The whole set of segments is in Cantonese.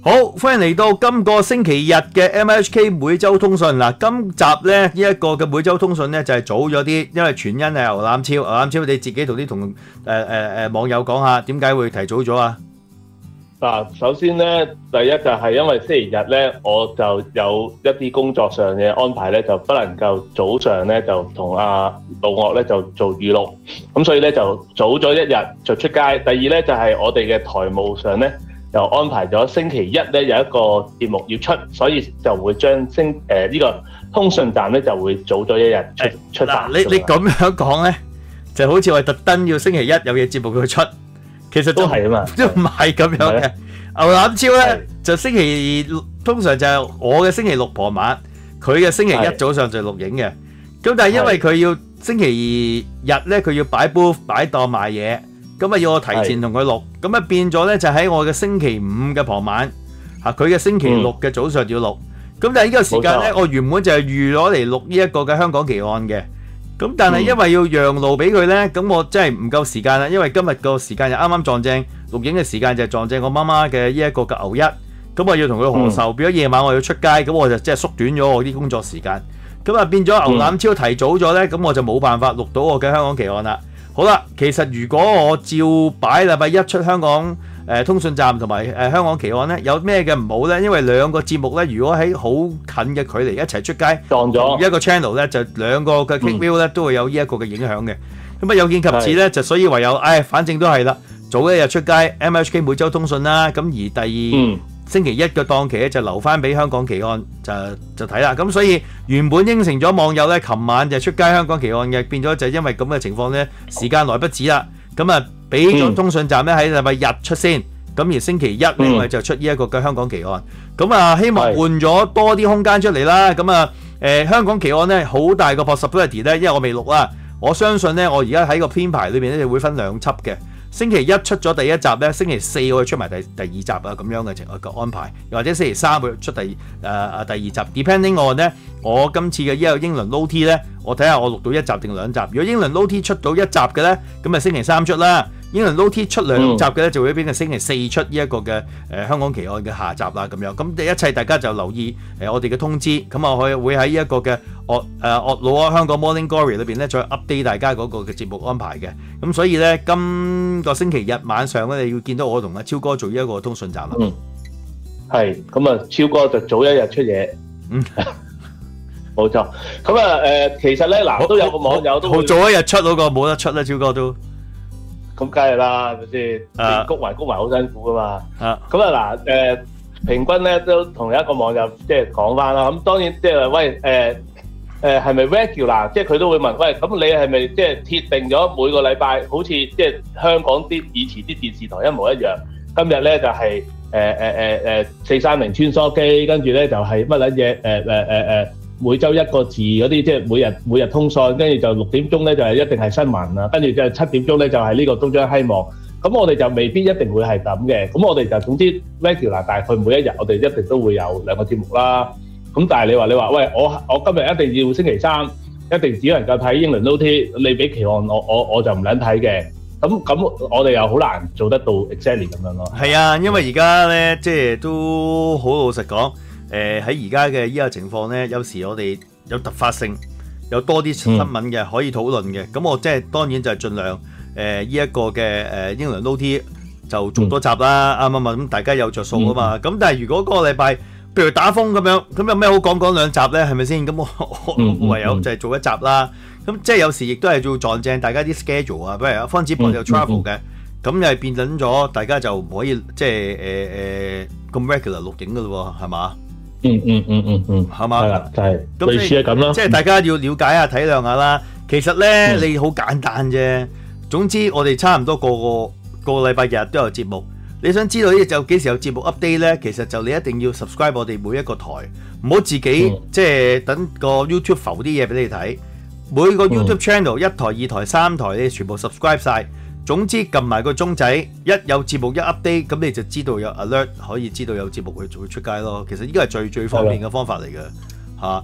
好，歡迎嚟到今個星期日嘅 MHK 每週通訊。嗱，今集咧呢一個嘅每週通訊咧就係早咗啲，因為全因係牛腩超。牛腩超，你自己同啲網友講下點解會提早咗啊？嗱，首先咧，第一就係因為星期日咧，我就有一啲工作上嘅安排咧，就不能夠早上咧就同阿老岳咧就做預錄，咁所以咧就早咗一日就出街。第二咧就係我哋嘅台務上咧，就安排咗星期一咧有一個節目要出，所以就會將呢個通訊站咧就會早咗一日出發。你咁樣講咧，就好似我特登要星期一有嘢節目去出。其實都係啊嘛，都唔係咁樣嘅。牛腩超咧就星期通常就係我嘅星期六傍晚，佢嘅星期一早上就錄影嘅。咁但係因為佢要星期日咧，佢要擺 booth 擺檔賣嘢，咁啊要我提前同佢錄，咁啊變咗咧就喺我嘅星期五嘅傍晚，嚇佢嘅星期六嘅早上要錄。咁但係呢個時間咧，我原本就係預攞嚟錄呢一個嘅香港奇案嘅。咁但係因為要讓路俾佢咧，咁我真係唔夠時間啦。因為今日個時間就啱啱撞正錄影嘅時間，就撞正我媽媽嘅呢一個嘅牛一，咁我要同佢賀壽，變咗夜晚我要出街，咁我就即係縮短咗我啲工作時間。咁啊變咗牛腩超提早咗咧，咁我就冇辦法錄到我嘅香港奇案啦。好啦，其實如果我照擺禮拜一出香港通訊站同埋香港奇案咧，有咩嘅唔好咧？因為兩個節目咧，如果喺好近嘅距離一齊出街撞咗一個 channel 咧，就兩個嘅 click view 咧都會有呢一個嘅影響嘅。咁啊有見及此咧，就所以唯有反正都係啦，早一日出街 MHK 每週通訊啦。咁而第二星期一嘅檔期咧就留翻俾香港奇案就睇啦。咁所以原本應承咗網友咧，琴晚就出街香港奇案嘅，變咗就因為咁嘅情況咧，時間來不及啦。咁啊俾咗通訊站咧喺禮拜日出先，咁而星期一咧我哋就出呢一個嘅香港奇案。咁啊希望換咗多啲空間出嚟啦。咁啊香港奇案咧好大個 possibility 咧，因為我未錄啦。我相信咧我而家喺個編排裏邊咧會分兩輯嘅。星期一出咗第一集咧，星期四我會出埋第二集啊，咁樣嘅安排，又或者星期三會出第二集 ，depending on 咧，我今次嘅英倫 low T 咧，我睇下我錄到一集定兩集。如果英倫 low T 出到一集嘅咧，咁啊星期三出啦；英倫 low T 出兩集嘅咧，就會變成星期四出呢一個嘅香港奇案嘅下集啦，咁樣。咁一切大家就留意我哋嘅通知，咁啊會喺呢一個嘅惡佬啊香港 Morning Glory 裏邊咧，再 update 大家嗰個嘅節目安排嘅。咁所以咧，今個星期日晚上咧，你要見到我同阿超哥做呢一個通訊站啦。係，咁啊，超哥就早一日出嘢。冇錯。咁啊，其實咧嗱，都有個網友都會早一日出嗰個冇得出啦，超哥都。咁梗係啦，係咪先？谷埋好辛苦噶嘛。咁啊嗱，平均咧都同一個網友即係講翻啦。咁當然即係話喂係咪 regular？ 即係佢都會問，喂，咁你係咪即係鐵定咗每個禮拜好似即係香港啲以前啲電視台一模一樣？今日咧就係430穿梭機，跟住咧就係乜撚嘢每週一個字嗰啲，即係每日通訊，跟住就6點鐘咧就係一定係新聞啦，跟住就7點鐘咧就係呢個東張西望。咁我哋就未必一定會係咁嘅。咁我哋就總之 regular，大概每一日我哋一定都會有兩個節目啦。咁但係你話喂，我今日一定要星期三，一定只能夠睇英倫 low T， 你俾奇案我就唔撚睇嘅。咁我哋又好難做得到 exactly 咁樣咯。係啊，因為而家咧即係都好老實講，喺而家嘅依個情況咧，有時我哋有突發性，有多啲新聞嘅可以討論嘅。咁我即係當然就係盡量依一個嘅英倫 low T 就做多集啦，啱唔啱？咁大家有着數啊嘛。咁但係如果嗰個禮拜譬如打風咁樣，咁有咩好講兩集咧？係咪先？咁我唯有就係做一集啦。咁即係有時亦都係做撞正大家啲 schedule 啊。譬如阿方子博有 travel 嘅，咁又係變緊咗，大家就唔可以即係咁 regular 錄影噶咯喎，係嘛？係嘛？係啦，就係類似係咁咯。即係大家要了解下、體諒下啦。其實咧，你好簡單啫。總之，我哋差唔多個禮拜日都有節目。你想知道呢就幾時有節目 update 咧？其實就你一定要 subscribe 我哋每一個台，唔好自己即係等個 YouTube 浮啲嘢俾你睇。每個 YouTube channel 1台、2台、3台，你全部 subscribe 晒。總之撳埋個鐘仔，一有節目一 update，咁你就知道有 alert，可以知道有節目會出街咯。其實呢個係最方便嘅方法嚟嘅嚇。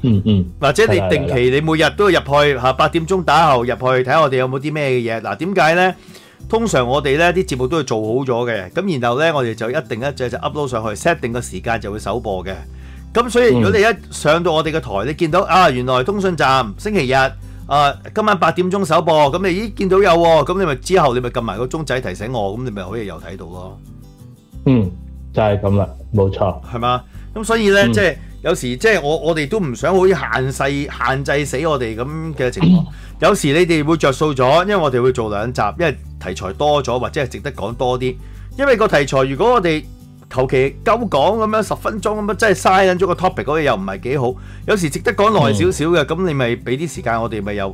或者你定期你每日都入去嚇8點鐘打後入去睇下我哋有冇啲咩嘅嘢。嗱，點解咧？通常我哋咧啲節目都要做好咗嘅，咁然後咧我哋就一定一隻就 upload 上去 set 定個時間就會首播嘅。咁所以如果你一上到我哋嘅台，你見到原來通訊站星期日今晚8點鐘首播，咁你咦見到有喎，咁你咪之後你咪撳埋個鐘仔提醒我，咁你咪可以又睇到咯。就係咁啦，冇錯，係嘛？咁所以咧，即係有時即係我哋都唔想好似限制死我哋咁嘅情況。有時你哋會着數咗，因為我哋會做2集，因為題材多咗或者係值得講多啲。因為個題材如果我哋求其鳩講咁樣10分鐘咁樣，真係嘥緊咗個 topic 嗰啲又唔係幾好。有時值得講耐少少嘅，咁你咪俾啲時間我哋咪又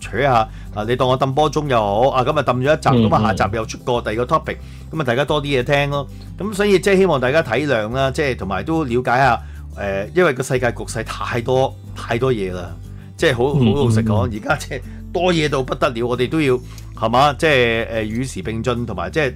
取下你當我揼波鐘又好咁啊揼咗一集，咁啊下集又出過第二個 topic，咁啊大家多啲嘢聽咯。咁所以即係希望大家體諒啦，即係同埋都了解下因為個世界局勢太多嘢啦，即係好老實講，而家即係多嘢到不得了，我哋都要係嘛，即係與時並進，同埋即係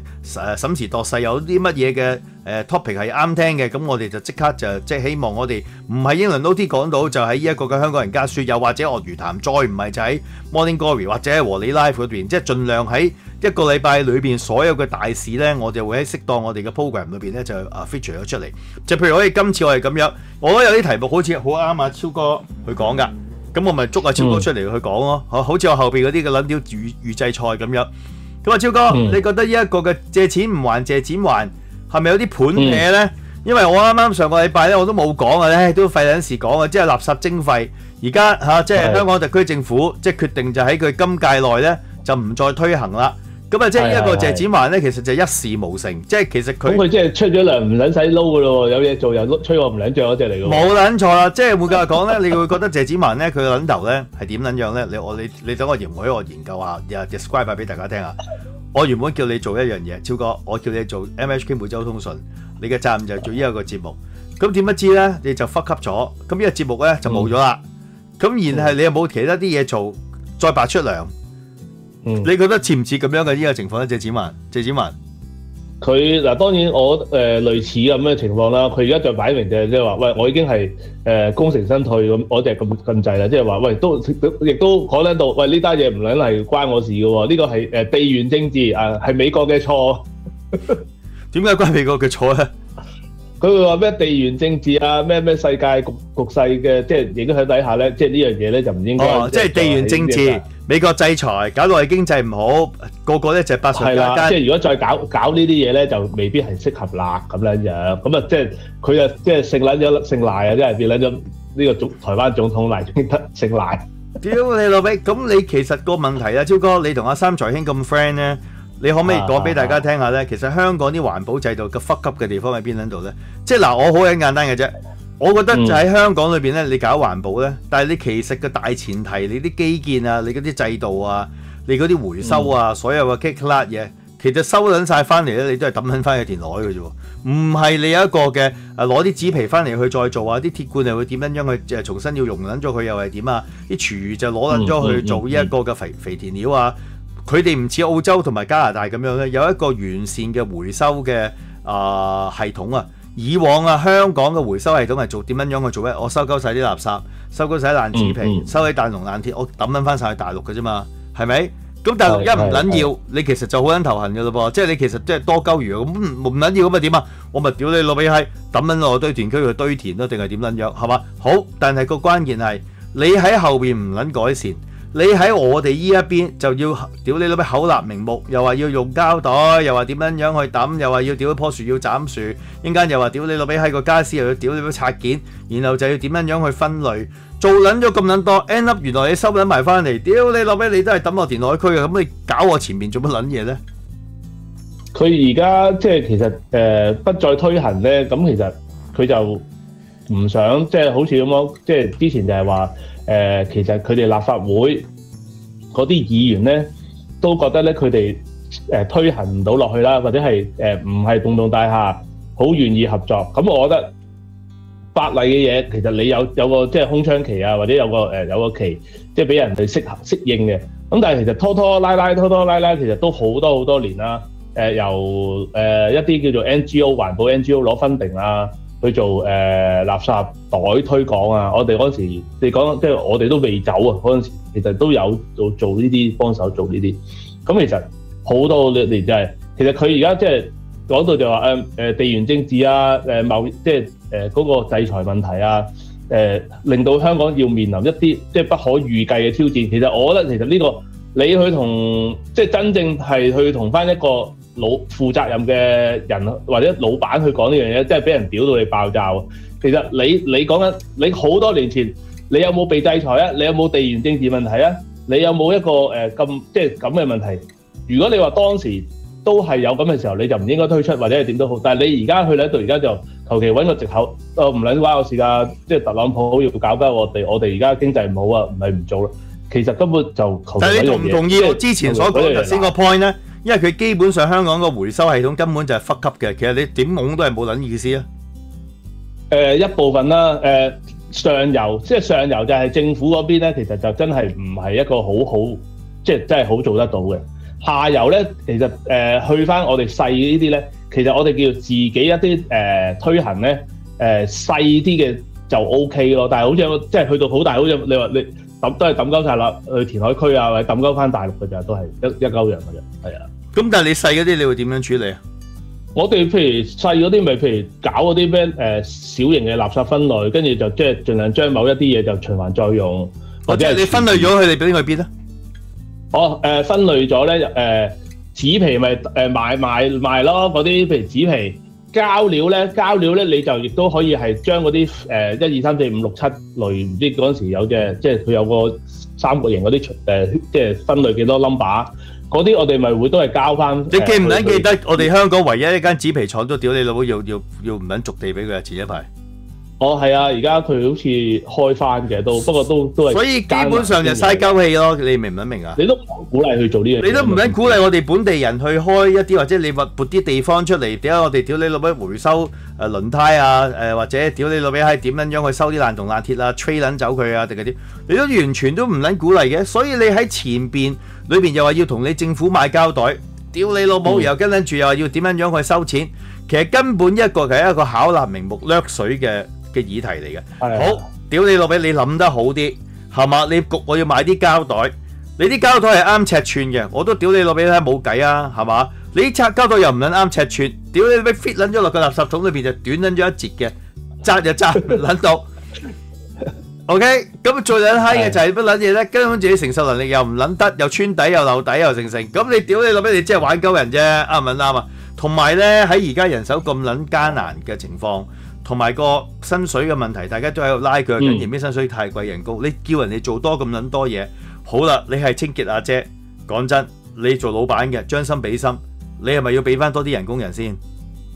審時度勢，有啲乜嘢嘅topic 係啱聽嘅，咁我哋就即刻就即係希望我哋唔係英倫 OT 講到，就喺呢一個嘅香港人家書，又或者鱷魚談，再唔係就喺 Morning Glory 或者和你 Live 嗰邊，即係盡量喺一個禮拜裏邊所有嘅大事咧，我就會喺適當我哋嘅 program 裏邊咧就feature 咗出嚟。就譬如好似今次我係咁樣，我覺得有啲題目好似好啱啊超哥去講㗎。咁我咪捉阿超哥出嚟去講咯，好似我後邊嗰啲嘅撚屌預製菜咁樣。咁啊，超哥，你覺得呢一個嘅借錢唔還借錢還係咪有啲盤嘢咧？因為我啱啱上個禮拜咧我都冇講啊，都費撚事講啊，即係垃圾徵費。而家即係香港特區政府即係決定就喺佢今屆內咧就唔再推行啦。咁啊，即係呢一個借錢還咧，其實就一事無成，即係其實佢即係出咗糧唔撚使撈㗎咯喎，有嘢做又吹我唔撚脹嗰隻嚟㗎喎。冇撚錯啦，即係換句話講咧，你會覺得借錢還咧，佢個撚頭咧係點撚樣咧？你等我容許我研究下，又 describe 下俾大家聽下。我原本叫你做一樣嘢，超哥，我叫你做 MHK 每週通訊，你嘅責任就係做呢一個節目。咁點不知咧，你就忽吸咗，咁呢個節目咧就冇咗啦。咁然係你又冇其他啲嘢做，再白出糧。你覺得似唔似咁樣嘅呢個情況咧？借錢還佢嗱，當然我類似咁嘅情況啦。佢而家就擺明就係即係話，喂，我已經係功成身退咁，我就係咁滯啦。即係話，喂，亦都講得到，喂，呢單嘢唔撚係關我事嘅喎，呢個係地緣政治係美國嘅錯。點解關美國嘅錯咧？佢會話咩地緣政治咩世界局勢嘅即係影響底下咧，即係呢樣嘢咧就唔應該。即係地緣政治、美國制裁，搞到我哋經濟唔好，個個咧就百上加斤。即係如果再搞呢啲嘢咧，就未必係適合啦咁樣樣。咁啊，即係佢啊，即係姓撚咗姓賴啊，即係變撚咗呢個台灣總統賴清德姓賴。屌你老味！咁你其實個問題啊，超哥，你同阿三財兄咁 friend 咧？你可唔可以講俾大家聽下咧？其實香港啲環保制度嘅忽急嘅地方喺邊度咧？即係嗱，我好簡單嘅啫。我覺得就喺香港裏邊咧，你搞環保咧，但係你其實嘅大前提，你啲基建啊，你嗰啲制度啊，你嗰啲回收啊，所有嘅 kick 甩嘢，其實收撚晒翻嚟咧，你都係抌撚翻去填海嘅啫喎。唔係你有一個嘅攞啲紙皮翻嚟去再做啊，啲鐵罐又會點樣去重新要溶撚咗佢又係點啊？啲廚餘就攞撚咗去做呢一個嘅肥田料啊。佢哋唔似澳洲同埋加拿大咁樣咧，有一個完善嘅回收嘅系統啊。以往香港嘅回收系統係做點樣去做咧？我收鳩晒啲垃圾，收鳩晒爛紙皮，收起彈龍爛鐵，我抌撚翻晒去大陸嘅啫嘛，係咪？咁大陸一唔撚要，你其實就好撚頭痕嘅咯噃，即係你其實即係多鳩餘咁唔撚要咁咪點啊？我咪屌你老味閪，抌撚落堆填區去堆填咯，定係點撚樣係嘛？好，但係個關鍵係你喺後邊唔撚改善。你喺我哋呢一邊就要屌你老味口立名目，又話要用膠袋，又話點樣去抌，又話要屌一棵樹要斬樹，陣間又話屌你老味喺個家私又要屌你老味拆件，然後就要點樣去分類，做撚咗咁撚多 end up 原來你收撚埋翻嚟，屌你老味你都係抌落填海區嘅，咁你搞我前面做乜撚嘢咧？佢而家即係其實不再推行咧，咁其實佢就唔想即係好似咁樣，即係之前就係話。其實佢哋立法會嗰啲議員咧，都覺得咧佢哋推行唔到落去啦，或者係唔係棟棟大廈好願意合作。咁我覺得法例嘅嘢，其實你有個即係空窗期啊，或者有個期，即係俾人哋適應嘅。咁但係其實拖拖拉拉，其實都好多年啦。由一啲叫做 NGO 環保 NGO 攞分定啊。去做垃圾袋推廣啊！我哋嗰陣時，你講即係我哋都未走啊！嗰陣時其實都有做呢啲幫手做呢啲，咁其實好多年就係、其實佢而家即係講到就話地緣政治啊貿易即係嗰個制裁問題啊令到香港要面臨一啲即係不可預計嘅挑戰。其實我覺得其實呢個你去同即係真正係去同翻一個負責任嘅人或者老闆去講呢樣嘢，即係俾人屌到你爆炸。其實你講緊你好多年前，你有冇被制裁啊？你有冇地緣政治問題啊？你有冇一個咁即係咁嘅問題？如果你話當時都係有咁嘅時候，你就唔應該推出或者係點都好。但係你而家去喺度，而家就求其揾個藉口，唔撚關我事㗎。即係特朗普要搞鳩我哋而家經濟唔好啊，唔係唔做啦。其實根本就求其但係你同唔同意我之前所講頭先個 point 咧？因為佢基本上香港個回收系統根本就係忽級嘅，其實你點懵都係冇撚意思啊。一部分啦，上游即係上游就係政府嗰邊咧，其實就真係唔係一個好即係真係好做得到嘅。下游咧，其實去翻我哋細呢啲咧，其實我哋叫自己一啲推行咧，細啲嘅就 OK 咯。但係好似即係去到好大，好似你話你都係抌鳩晒啦，去填海區啊，或者抌鳩翻大陸嘅就都係一鳩樣嘅啫。係啊。咁但係你細嗰啲，你會點樣處理啊？我哋譬如細嗰啲，咪譬如搞嗰啲咩小型嘅垃圾分類，跟住就即係盡量將某一啲嘢就循環再用，或者你分類咗佢哋俾佢邊啊？分類咗咧紙皮咪賣咯，嗰啲譬如紙皮膠料咧你就亦都可以係將嗰啲1、2、3、4、5、6、7類，唔知嗰陣時有嘅，即係佢有個三角形嗰啲即係分類幾多 number。嗰啲我哋咪會都係交翻。你記唔記得我哋香港唯一一間紙皮廠都屌你老母要唔撚續地俾佢啊？前一排。係啊，而家佢好似開翻嘅都，不過都係。所以基本上就嘥鳩氣咯，你明唔明啊？你都唔鼓勵去做呢樣嘢。你都唔撚鼓勵我哋本地人去開一啲，或者你撥啲地方出嚟，點解我哋屌你老母回收輪胎啊？或者屌你老母係點撚樣去收啲爛銅爛鐵啊，trade 撚走佢啊定係點？你都完全都唔撚鼓勵嘅，所以你喺前邊裏邊又話要同你政府買膠袋，屌你老母，又跟住又話要點樣樣去收錢，其實根本一個係一個巧立名目掠水嘅議題嚟嘅。好，屌你老味，你諗得好啲係嘛？你焗我要買啲膠袋，你啲膠袋係啱尺寸嘅，我都屌你老味咧冇計啊，係嘛？你拆膠袋又唔撚啱尺寸，屌你老味 fit 撚咗落個垃圾桶裏邊就短撚咗一截嘅，紮就紮唔撚到。OK， 咁最撚閪嘅就係乜撚嘢咧？根本自己承受能力又唔撚得，又穿底又漏底又成，咁你屌你老味，你真係玩鳩人啫，啱唔啱啊？同埋咧喺而家人手咁撚艱難嘅情況。同埋個薪水嘅問題，大家都喺度拉腳緊，嫌啲薪水太貴人工。你叫人哋做多咁撚多嘢，好啦，你係清潔阿姐，講真，你做老闆嘅，將心比心，你係咪要俾翻多啲人工人先？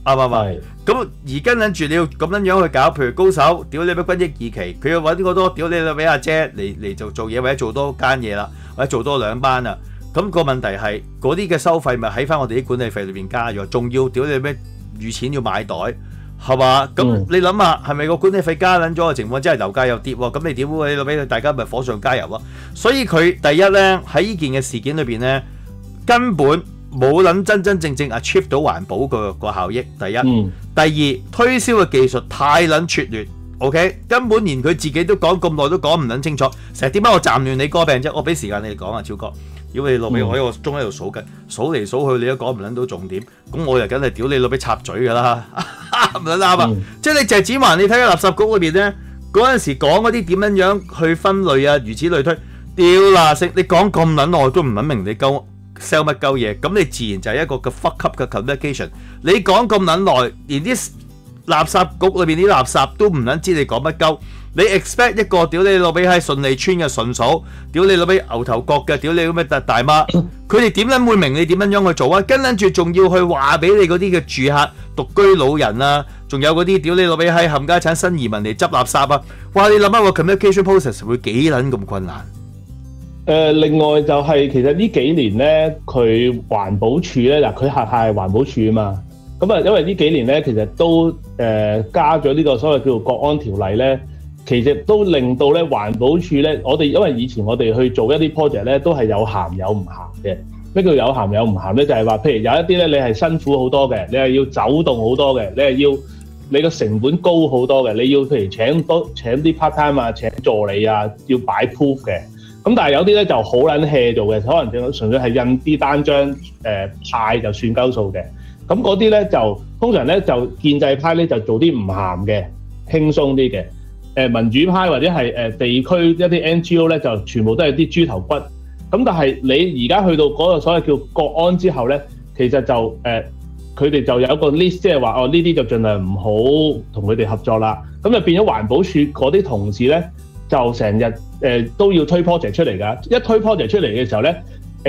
啱唔啱？咁而跟緊住你要咁樣去搞，譬如高手，屌你乜軍益二期，佢要揾好多屌你俾阿姐嚟做嘢，或者做多間嘢啦，或者做多2班啊。咁個問題係嗰啲嘅收費咪喺翻我哋啲管理費裏邊加咗，仲要屌你咩預錢要買袋。係嘛？咁你諗下，係咪個管理費加撚咗嘅情況，即係樓價又跌喎？咁你點會俾佢大家咪火上加油咯？所以佢第一咧喺呢件嘅事件裏邊咧，根本冇諗真正 achieve 到環保個效益。第一，第二推銷嘅技術太撚拙劣 ，OK？ 根本連佢自己都講咁耐都講唔撚清楚，成日點解我暫亂你歌病啫？我俾時間你講啊，超哥。屌你老味，我喺個鐘喺度數緊，數嚟數去你都講唔撚到重點，咁我就梗係屌你老味插嘴㗎啦，唔撚啱啊！即係你鄭子華，你睇下垃圾局裏邊咧，嗰陣時講嗰啲點樣去分類啊，如此類推，屌嗱你講咁撚耐都唔撚明你鳩 sell 乜鳩嘢，咁你自然就係一個嘅 fuck up 嘅 communication。你講咁撚耐，連啲垃圾局裏邊啲垃圾都唔撚知你講乜鳩。你 expect 一個屌你老味喺順利村嘅順嫂，屌你老味牛頭角嘅，屌你咁嘅大媽，佢哋點撚會明你點樣去做啊？跟住仲要去話俾你嗰啲嘅住客、獨居老人啊，仲有嗰啲屌你老味喺冚家產新移民嚟執垃圾啊！哇！你諗下個 communication process 會幾撚咁困難？另外就係其實呢幾年咧，佢環保署咧嗱，佢下係環保署啊嘛，咁啊，因為呢幾年咧，其實都加咗呢個所謂叫做國安條例咧。其實都令到咧環保署咧，我哋因為以前我哋去做一啲 project 咧，都係有鹹有唔鹹嘅。咩叫有鹹有唔鹹咧？就係話，譬如有一啲咧，你係辛苦好多嘅，你係要走動好多嘅，你係要你個成本高好多嘅，你要譬如請啲 part time 啊，請助理啊，要擺 proof 嘅。咁但係有啲咧就好撚 hea 做嘅，可能純粹係印啲單張派就算鳩數嘅。咁嗰啲咧就通常咧就建制派咧就做啲唔鹹嘅，輕鬆啲嘅。民主派或者係地區一啲 NGO 咧就全部都係啲豬頭骨。咁但係你而家去到嗰個所謂叫國安之後咧，其實就佢哋就有一個 list， 即係話呢啲就盡量唔好同佢哋合作啦。咁就變咗環保署嗰啲同事咧，就成日都要推 project 出嚟㗎。一推 project 出嚟嘅時候咧，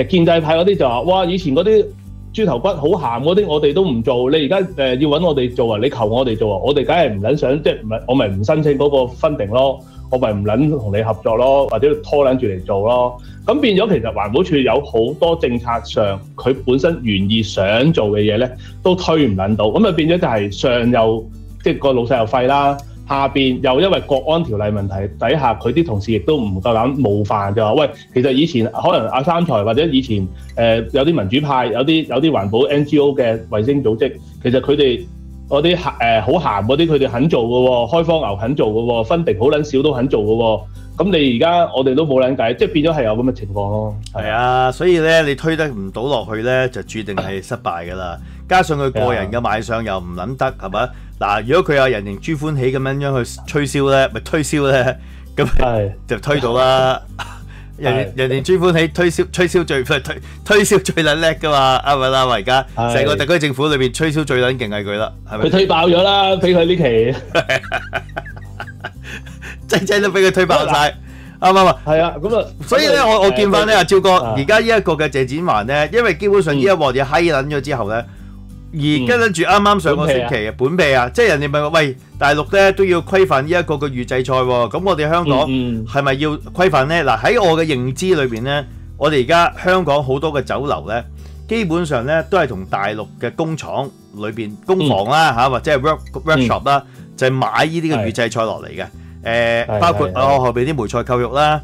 建制派嗰啲就話：哇！以前嗰啲豬頭骨好鹹嗰啲，我哋都唔做。你而家要揾我哋做啊？你求我哋做啊？我哋梗係唔撚想，即係唔係我咪唔申請嗰個funding咯？我咪唔撚同你合作咯，或者拖撚住嚟做咯。咁變咗其實環保署有好多政策上佢本身原意想做嘅嘢咧，都推唔撚到。咁啊變咗就係上又即係個老細又廢啦，下邊又因為國安條例問題底下，佢啲同事亦都唔夠膽冒犯，就話喂，其實以前可能阿三財或者以前有啲民主派，有啲環保 NGO 嘅衛星組織，其實佢哋嗰啲好鹹嗰啲，佢哋肯做嘅喎，開荒牛肯做嘅喎，分定好撚少都肯做嘅喎。咁你而家我哋都冇撚計，即係變咗係有咁嘅情況咯。係啊，所以咧你推得唔到落去咧，就注定係失敗㗎啦。加上佢個人嘅賣相又唔撚得，係咪？嗱，如果佢有人形豬歡喜咁樣去吹銷咧，咪推銷咧，咁就推到啦。人形豬歡喜吹銷最推銷最撚叻㗎嘛，啱唔啱啊？而家成個特區政府裏邊吹銷最撚勁係佢啦，係咪？佢推爆咗啦，俾佢呢期。劑都俾佢推爆晒，啱唔啱啊？係啊，咁啊，所以咧，我見翻咧阿招哥，而家呢一個嘅謝展寰咧，因為基本上呢一鑊嘢閪撚咗之後咧，而跟住啱啱上個星期嘅本地啊，即係人哋問我喂，大陸咧都要規範呢一個嘅預製菜喎，咁我哋香港係咪要規範咧？嗱，喺我嘅認知裏邊咧，我哋而家香港好多嘅酒樓咧，基本上咧都係同大陸嘅工廠裏邊工房啦嚇，或者係 workshop 啦，就係買呢啲嘅預製菜落嚟嘅。包括後邊啲梅菜扣肉啦，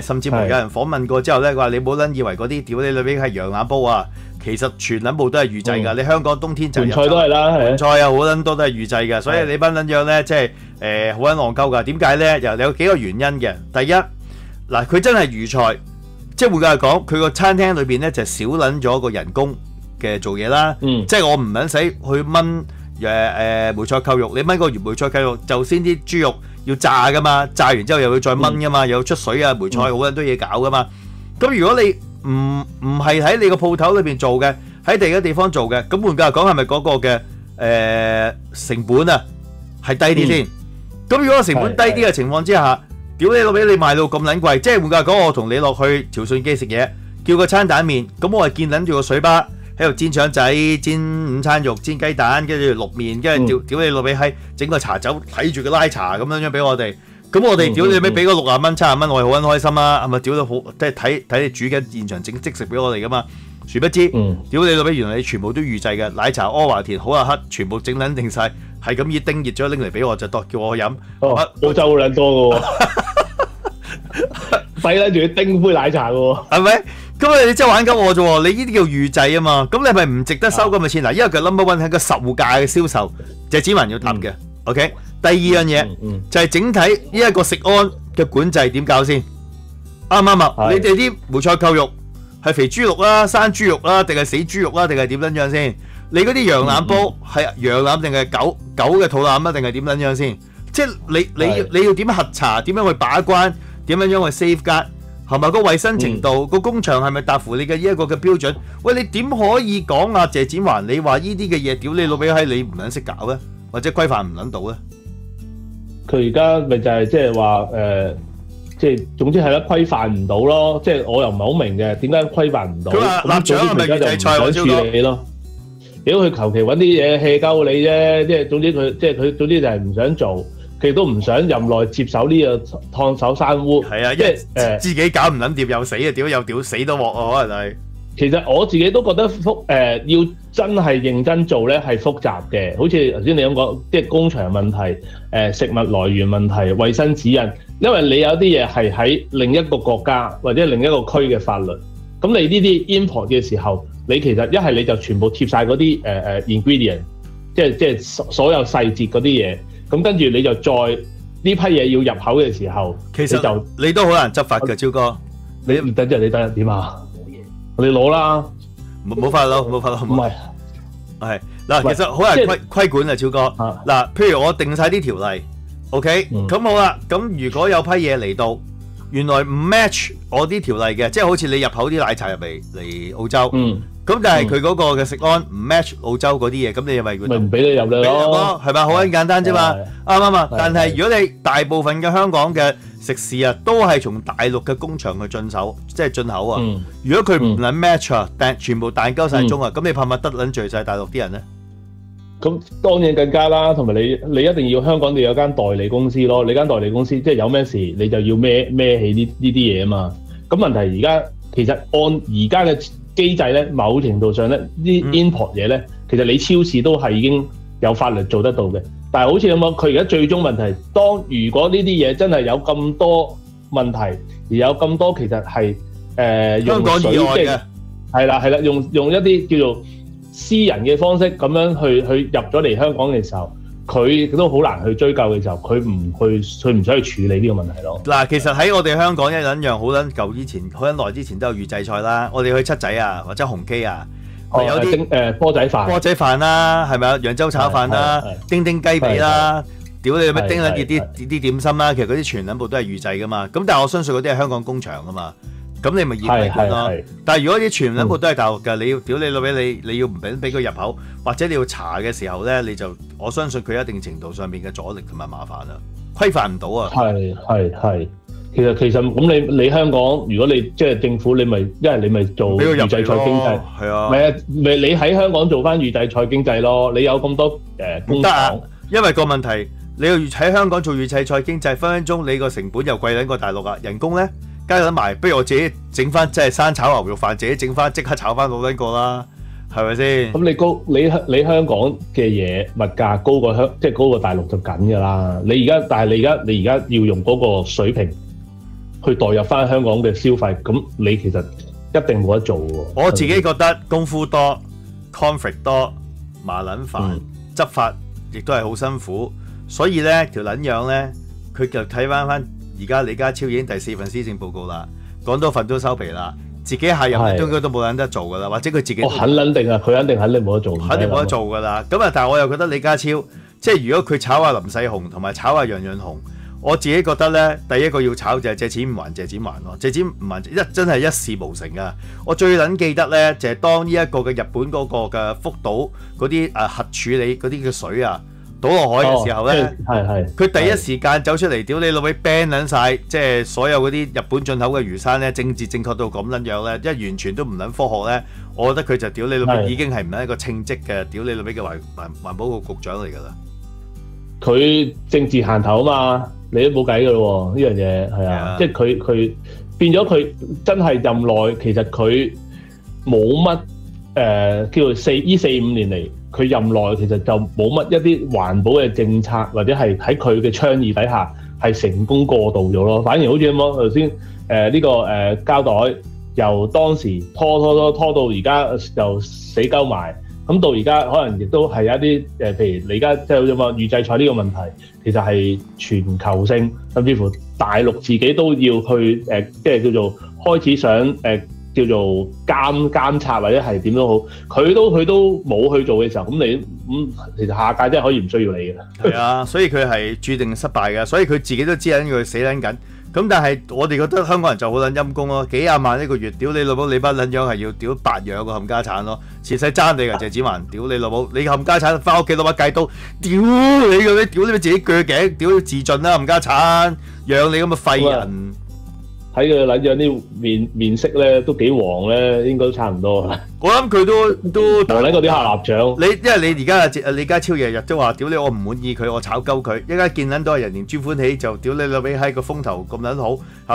甚至乎有人訪問過之後咧，佢話你冇撚以為嗰啲屌你裏邊係羊腩煲啊，其實全撚部都係預製㗎。你香港冬天就盆菜都係啦，盆菜啊好撚多都係預製㗎，所以你班撚樣咧即係好撚戇鳩㗎。點解咧？有幾個原因嘅。第一，嗱佢真係預菜，即係換句話講，佢個餐廳裏邊咧就少撚咗個人工嘅做嘢啦。即係我唔撚使去燜梅菜扣肉，你燜個梅菜扣肉就先啲豬肉。要炸噶嘛，炸完之後又要再燜噶嘛，又要出水啊，梅菜好多嘢搞噶嘛。咁如果你唔係喺你個鋪頭裏邊做嘅，喺第二個地方做嘅，咁換句話講係咪嗰個嘅成本啊係低啲先？咁如果成本低啲嘅情況之下，屌你老味你賣到咁撚貴，即係換句話講，我同你落去潮順記食嘢，叫個餐蛋麵，咁我係見撚住個水吧。喺度煎腸仔、煎午餐肉、煎雞蛋，跟住淥麵，跟住屌你老味閪，整個茶酒睇住個拉茶咁樣俾我哋。咁我哋屌你咪俾個60蚊、70蚊，我係好撚開心啦，係咪？屌到好，即係睇你煮緊現場整即食俾我哋噶嘛。殊不知，屌你老味，原來你全部都預製嘅，奶茶、阿華田、好立克，全部整撚定晒，係咁熱叮熱咗拎嚟俾我就當叫我飲。澳洲好撚多嘅喎，使撚住叮杯奶茶嘅喎，係咪？咁你真係玩緊我啫喎！你呢啲叫預製啊嘛，咁你係咪唔值得收咁嘅錢嗱？因為佢 number one 係個售價嘅銷售，謝展寰要答嘅。OK，第二樣嘢就係整體呢一個食安嘅管制點搞先？啱唔啱啊？你哋啲梅菜扣肉係肥豬肉啦、生豬肉啦，定係死豬肉啦，定係點撚樣先？你嗰啲羊腩煲係羊腩定係狗嘅肚腩啊？定係點撚樣先？即係你要點樣核查？點樣去把關？點樣去 safeguard？係咪個衞生程度？個工場係咪達乎你嘅呢一個嘅標準？喂，你點可以講啊？謝展寰，你話呢啲嘅嘢，屌你老味閪，你唔撚識搞咧，或者規範唔撚到咧？佢而家咪就係即係話即係總之係咧規範唔到咯。即係我又唔係好明嘅，點解規範唔到？佢話立場係咪預製菜？我想處理咯。如果佢求其揾啲嘢 hea 鳩你啫，即係總之佢總之就係唔想做。佢都唔想任內接手呢個燙手山芋，係啊，因為自己搞唔撚掂又死啊，屌又屌死都鑊啊，可能係。其實我自己都覺得要真係認真做咧係複雜嘅，好似頭先你咁講，即係工場問題、食物來源問題、衞生指引，因為你有啲嘢係喺另一個國家或者另一個區嘅法律，咁你呢啲 import 嘅時候，你其實一係你就全部貼晒嗰啲ingredient， 即係所有細節嗰啲嘢。咁跟住你就再呢批嘢要入口嘅時候，其實你都好難執法嘅，招哥，你等陣點啊？你攞啦，冇法攞，冇法攞，唔係係嗱，其實好難規管啊，超哥嗱，譬如我定晒啲條例 ，OK，咁好啦，咁如果有批嘢嚟到，原來唔 match 我啲條例嘅，即係好似你入口啲奶茶嚟澳洲，咁但係佢嗰個嘅食安唔 match 澳洲嗰啲嘢，咁你咪唔俾你入咯，係咪好簡單啫嘛？啱唔啱啊？但係如果你大部分嘅香港嘅食肆啊，都係從大陸嘅工場去進口啊。如果佢唔撚 match 啊，但全部彈鳩晒鐘啊，咁你怕唔怕得撚罪晒大陸啲人咧？咁當然更加啦，同埋你一定要香港你有間代理公司咯，你間代理公司即係有咩事你就要孭起呢啲嘢啊嘛。咁問題而家其實按而家嘅機制咧，某程度上咧啲 import 嘢咧，其實你超市都係已經有法律做得到嘅。但係好似咁講，佢而家最終問題，如果呢啲嘢真係有咁多問題，而有咁多其實係香港以外嘅，係啦，用一啲叫做私人嘅方式咁樣去入咗嚟香港嘅時候，佢都好難去追究嘅時候，佢唔想去處理呢個問題咯。嗱，其實喺我哋香港一樣好撚舊之前，好撚耐之前都有預製菜啦。我哋去七仔啊，或者紅基啊，有啲波仔飯啦，係咪啊？揚州炒飯啦，丁丁雞髀啦，屌你咪丁撚啲點心啦。其實嗰啲全撚部都係預製噶嘛。咁但係我相信嗰啲係香港工場噶嘛。咁你咪驗規管咯。但係如果啲全部都係大陸嘅，你要屌你老味，你要唔俾佢入口，或者你要查嘅時候咧，我相信佢一定程度上面嘅阻力同埋麻煩啦，規範唔到啊。係。其實咁你香港，如果你即係政府，你咪做預製菜經濟，係啊，咪你喺香港做翻預製菜經濟咯。你有咁多工廠，因為個問題，你要喺香港做預製菜經濟，分分鐘你個成本又貴撚過大陸啊，人工咧。加緊埋，不如我自己整翻即係生炒牛肉飯，自己整翻即刻炒翻老撚過啦，係咪先？咁你香港嘅嘢物價高過大陸就緊㗎啦。但係你而家要用嗰個水平去代入翻香港嘅消費，咁你其實一定冇得做喎。我自己覺得功夫多 conflict 多，麻撚煩，執法亦都係好辛苦，所以咧條撚樣咧，佢就睇翻。而家李家超已經第4份施政報告啦，講多份都收皮啦，自己下任應該都冇撚得做噶啦，或者佢自己肯定啊，佢肯定冇得做，肯定冇得做噶啦。咁啊，但係我又覺得李家超即係如果佢炒下林世雄同埋炒下楊潤雄，我自己覺得咧，第一個要炒就係借錢唔還，借錢還咯，借錢唔還真係一事無成啊！我最撚記得咧，就係當呢一個嘅日本嗰個嘅福島嗰啲核處理嗰啲嘅水啊，倒落海嘅時候咧，佢第一時間走出嚟屌你老味 ban 撚晒，即係所有嗰啲日本進口嘅魚生咧，政治正確到咁撚樣咧，一完全都唔撚科學咧，我覺得佢就屌你老味已經係唔係一個稱職嘅屌你老味嘅環保局局長嚟㗎啦。佢政治限頭啊嘛，你都冇計㗎咯喎，呢樣嘢係啊，即係佢變咗佢真係任內，其實佢冇乜叫做4-5年嚟。佢任內其實就冇乜一啲環保嘅政策，或者係喺佢嘅倡議底下係成功過渡咗咯。反而好似咁講頭先呢個膠袋，由當時拖到而家就死鳩埋，咁到而家可能亦都係有一啲譬如你而家即係好似話預製菜呢個問題，其實係全球性，甚至乎大陸自己都要去即係叫做開始想叫做監察或者係點都好，佢都冇去做嘅時候，咁你其實下屆真係可以唔需要你嘅。係啊，所以佢係注定失敗嘅，所以佢自己都知緊佢死撚緊。咁但係我哋覺得香港人就好撚陰公咯，幾廿萬一個月，屌你老母，你班撚樣係要屌8養個冚家產咯，前世爭你㗎謝子環，屌你老母，你冚家產翻屋企攞把戒刀，屌你嘅咩，屌你咪自己鋸頸，屌自盡啦冚家產，養你咁嘅廢人。睇佢撚樣啲面色咧都幾黃咧，應該都差唔多。我諗佢都黃撚過啲下臘腸。因為你而家李家超日日都話屌你，我唔滿意佢，我炒鳩佢。一家見撚到人連專歡喜就屌你老味喺個風頭咁撚好，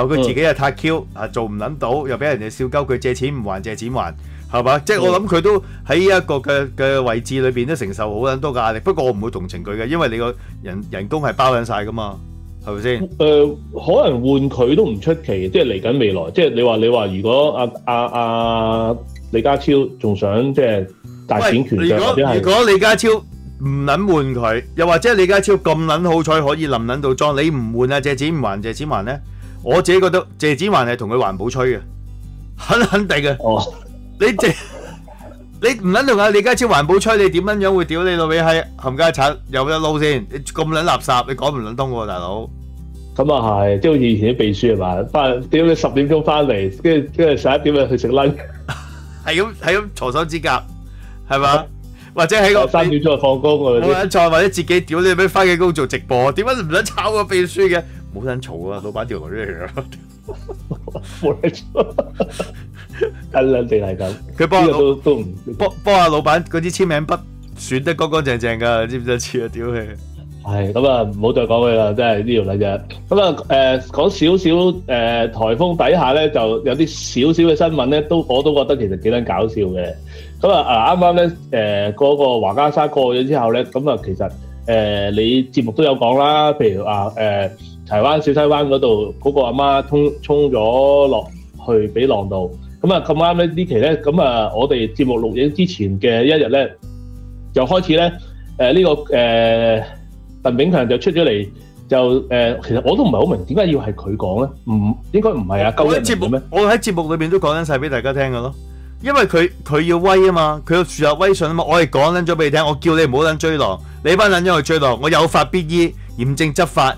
後佢自己又太 Q 做唔撚到，又俾人哋笑鳩佢借錢唔還借錢還，係嘛？即係我諗佢都喺一個嘅位置裏邊都承受好撚多嘅壓力。不過我唔會同情佢嘅，因為你個人工係包撚晒噶嘛。係咪先？可能換佢都唔出奇，即係嚟緊未來。即係你話，如果李家超仲想即係大展拳腳，如果李家超唔撚換佢，又或者李家超咁撚好彩可以冧撚到裝，你唔換啊？借錢唔還借錢還咧？我自己覺得謝展寰係同佢環保吹嘅，肯定嘅。哦，你唔撚同阿李家超環保吹，你點樣樣會屌你老味閪冚家鏟有得撈先？你咁撚垃圾，你講唔撚通喎，大佬。咁啊係，即係好似以前啲秘書係嘛，翻屌你10點鐘翻嚟，跟住11點就去食 lunch， 係咁搓手指甲，係嘛？或者喺個3點鐘就放工喎。冇撚錯，或者自己屌你俾翻幾工做直播，點解唔撚炒個秘書嘅？冇撚嘈啊，老闆條女嚟㗎。冇撚嘈，一兩定係咁。佢幫都唔幫下老闆嗰啲簽名筆選得乾乾淨淨㗎，知唔知似啊？屌佢！係咁啊，唔好再講佢啦，真係呢條例啫。咁啊講少少颱風底下咧，就有啲少少嘅新聞咧，我都覺得其實幾撚搞笑嘅。咁啊啱啱咧嗰個華家山過咗之後咧，咁啊其實你節目都有講啦，譬如話柴灣小西灣嗰度嗰個阿媽衝咗落去俾浪道。咁啊咁啱咧呢期咧，咁啊我哋節目錄影之前嘅一日咧，就開始咧呢個鄧炳強就出咗嚟，就其實我都唔係好明點解要係佢講咧，應該唔係啊，鳩人嘅咩？我喺節目裏邊都講緊晒俾大家聽㗎咯，因為佢要威啊嘛，佢要樹立威信啊嘛，我係講緊咗俾你聽，我叫你唔好撚追浪，你班撚咗去追浪，我有法必依，嚴正執法，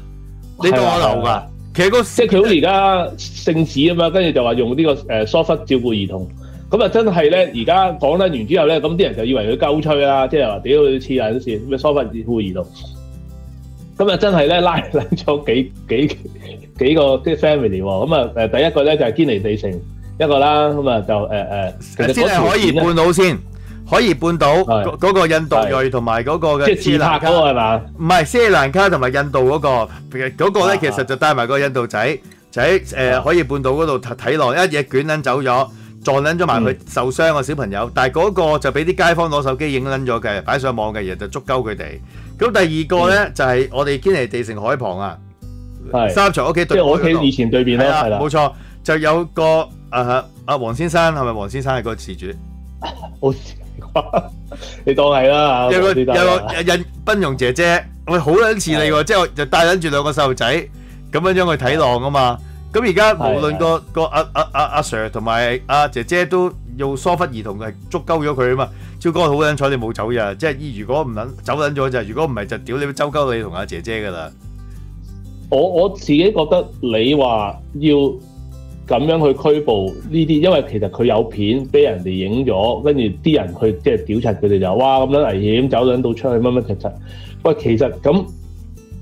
你當我流㗎？其實即係佢好似而家聖旨啊嘛，跟住就話用呢個疏忽照顧兒童。咁啊，真係咧！而家講得完之後咧，咁啲人就以為佢鳩吹啦，即係話屌你黐撚線咩疏忽照顧兒童。咁啊，真係咧拉撚咗幾個啲 family 喎。咁啊第一個咧就係堅尼地城一個啦。咁啊就先係可以半島先，可以半島嗰個印度裔同埋嗰個嘅即係自拍嗰個係嘛？唔係斯里蘭卡同埋印度嗰個咧，其實就帶埋個印度仔就喺可以半島嗰度睇浪，一嘢捲撚走咗。撞撚咗埋佢受傷個小朋友，但係嗰個就俾啲街坊攞手機影撚咗嘅，擺上網嘅，然後就捉鳩佢哋。咁第二個咧就係我哋堅尼地城海旁啊，三場屋企對，即係我屋企以前對面啦，係啦，冇錯，就有個黃先生，係咪黃先生係個事主？好似你當係啦，有個印賓蓉姐姐，喂好撚似你喎，即係就帶撚住兩個細路仔咁樣樣去睇浪啊嘛。咁而家無論個阿 Sir 同埋阿姐姐都要疏忽兒童係捉鳩咗佢啊嘛，超哥好撚彩你冇走呀，即係如果唔撚走撚咗就，如果唔係就屌你周鳩你同阿姐姐噶啦。我自己覺得你話要咁樣去拘捕呢啲，因為其實佢有片俾人哋影咗，跟住啲人去即係屌柒佢哋就哇咁樣危險，走撚到出去乜乜柒柒。喂，其實咁。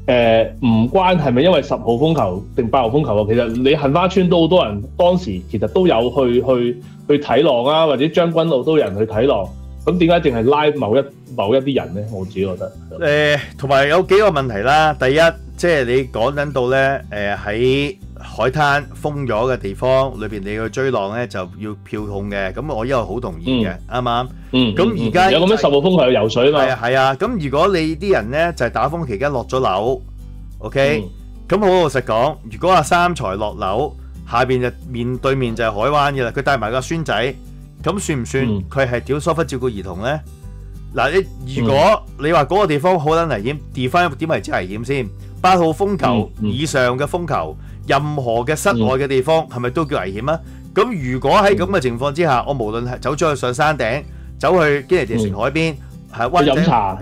唔關係咪因為10號風球定8號風球啊？其實你杏花村都好多人當時其實都有去睇浪啊，或者將軍澳都有人去睇浪。咁點解淨係拉某一啲人咧？我自己覺得同埋有幾個問題啦。第一，即係你講緊到咧喺海灘封咗嘅地方裏邊，你去追浪咧就要票控嘅。咁我依個好同意嘅，啱唔啱？咁而家有咁樣10號風球有游水嘛？係啊。咁如果你啲人咧就係打風期間落咗樓 ，OK？咁好老實講，如果阿三財落樓，下邊就面對面就係海灣嘅啦。佢帶埋個孫仔，咁算唔算佢係屌疏忽照顧兒童咧？嗱，如果你話嗰個地方好撚危險，define點為之危險先？8號風球以上嘅風球，任何嘅室外嘅地方係咪都叫危險啊？咁如果喺咁嘅情況之下，我無論係走出去上山頂，走去堅尼地城海邊，係溫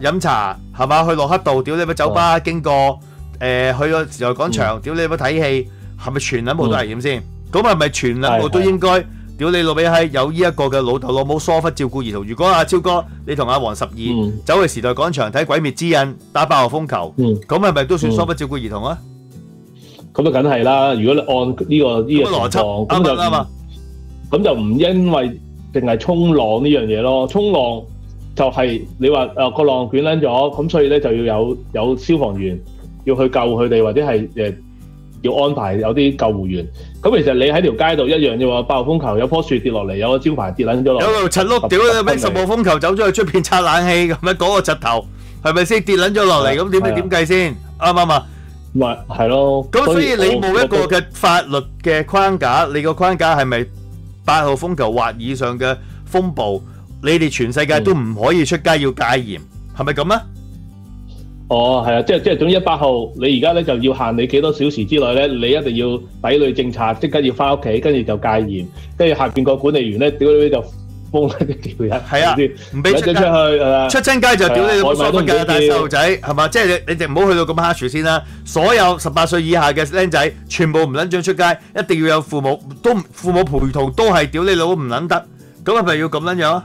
飲茶係嘛？去洛克道屌你乜酒吧經過，去個時代廣場屌你乜睇戲，係咪全撚部都危險先？咁係咪全撚部都應該屌你老味係有呢一個嘅老豆老母疏忽照顧兒童？如果阿超哥你同阿黃12走去時代廣場睇《鬼滅之刃》打8號風球，咁係咪都算疏忽照顧兒童啊？咁啊，梗係啦！如果你按呢個邏輯，咁就唔因為淨係衝浪呢樣嘢咯。衝浪就係你話個浪捲撚咗，咁所以咧就要有消防員要去救佢哋，或者係要安排有啲救護員。咁其實你喺條街度一樣啫喎，8號風球有棵樹跌落嚟，有個招牌跌撚咗落嚟，有條柒碌屌你咩10號風球走咗去出邊拆冷氣咁樣，嗰個柒頭係咪先跌撚咗落嚟？咁點計先？啱唔啱啊？咪係咯，咁所以你冇一個嘅法律嘅框架，你個框架係咪8號風球或以上嘅風暴？你哋全世界都唔可以出街，要戒嚴，係咪咁啊？哦，係啊，即係總之8號，你而家咧就要限你幾多小時之內咧，你一定要抵壘政策，即刻要翻屋企，跟住就戒嚴，跟住下邊個管理員咧，屌你就封一條人，係啊，唔俾出街，出親街就屌你老疏忽嘅大細路仔，係嘛？即係你哋唔好去到咁黑處先啦。所有18歲以下嘅僆仔，全部唔撚準出街，一定要有父母陪同，都係屌你老唔撚得。咁係咪要咁撚樣啊？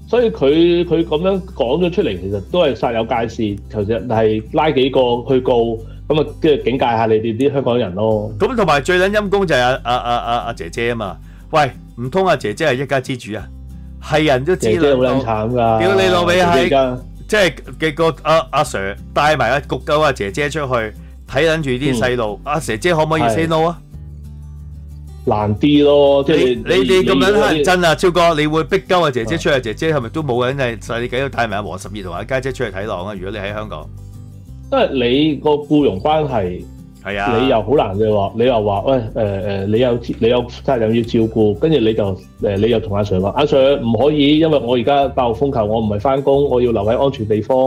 所以佢咁樣講咗出嚟，其實都係煞有介事，其實係拉幾個去告，咁啊跟住警戒下你哋啲香港人咯。咁同埋最撚陰公就係阿姐姐啊嘛，喂，唔通阿姐姐係一家之主啊？係人都知啦，姐姐好撚慘㗎，屌你老味係，即係嘅個阿 Sir 帶埋阿焗鳩阿姐姐出去睇撚住啲細路，阿姐姐可唔可以 say no 啊？難啲咯，即係你哋咁樣乞人憎啊，超哥，你會逼鳩阿姐姐出去？姐姐係咪都冇人係細你幾多帶埋阿黃12同阿家姐出去睇浪啊？如果你喺香港，因為你個僱傭關係係啊，你又好難嘅話，你又話喂你有責任要照顧，跟住你又同阿 Sir 話，阿 Sir 唔可以，因為我而家8號風球，我唔係翻工，我要留喺安全地方。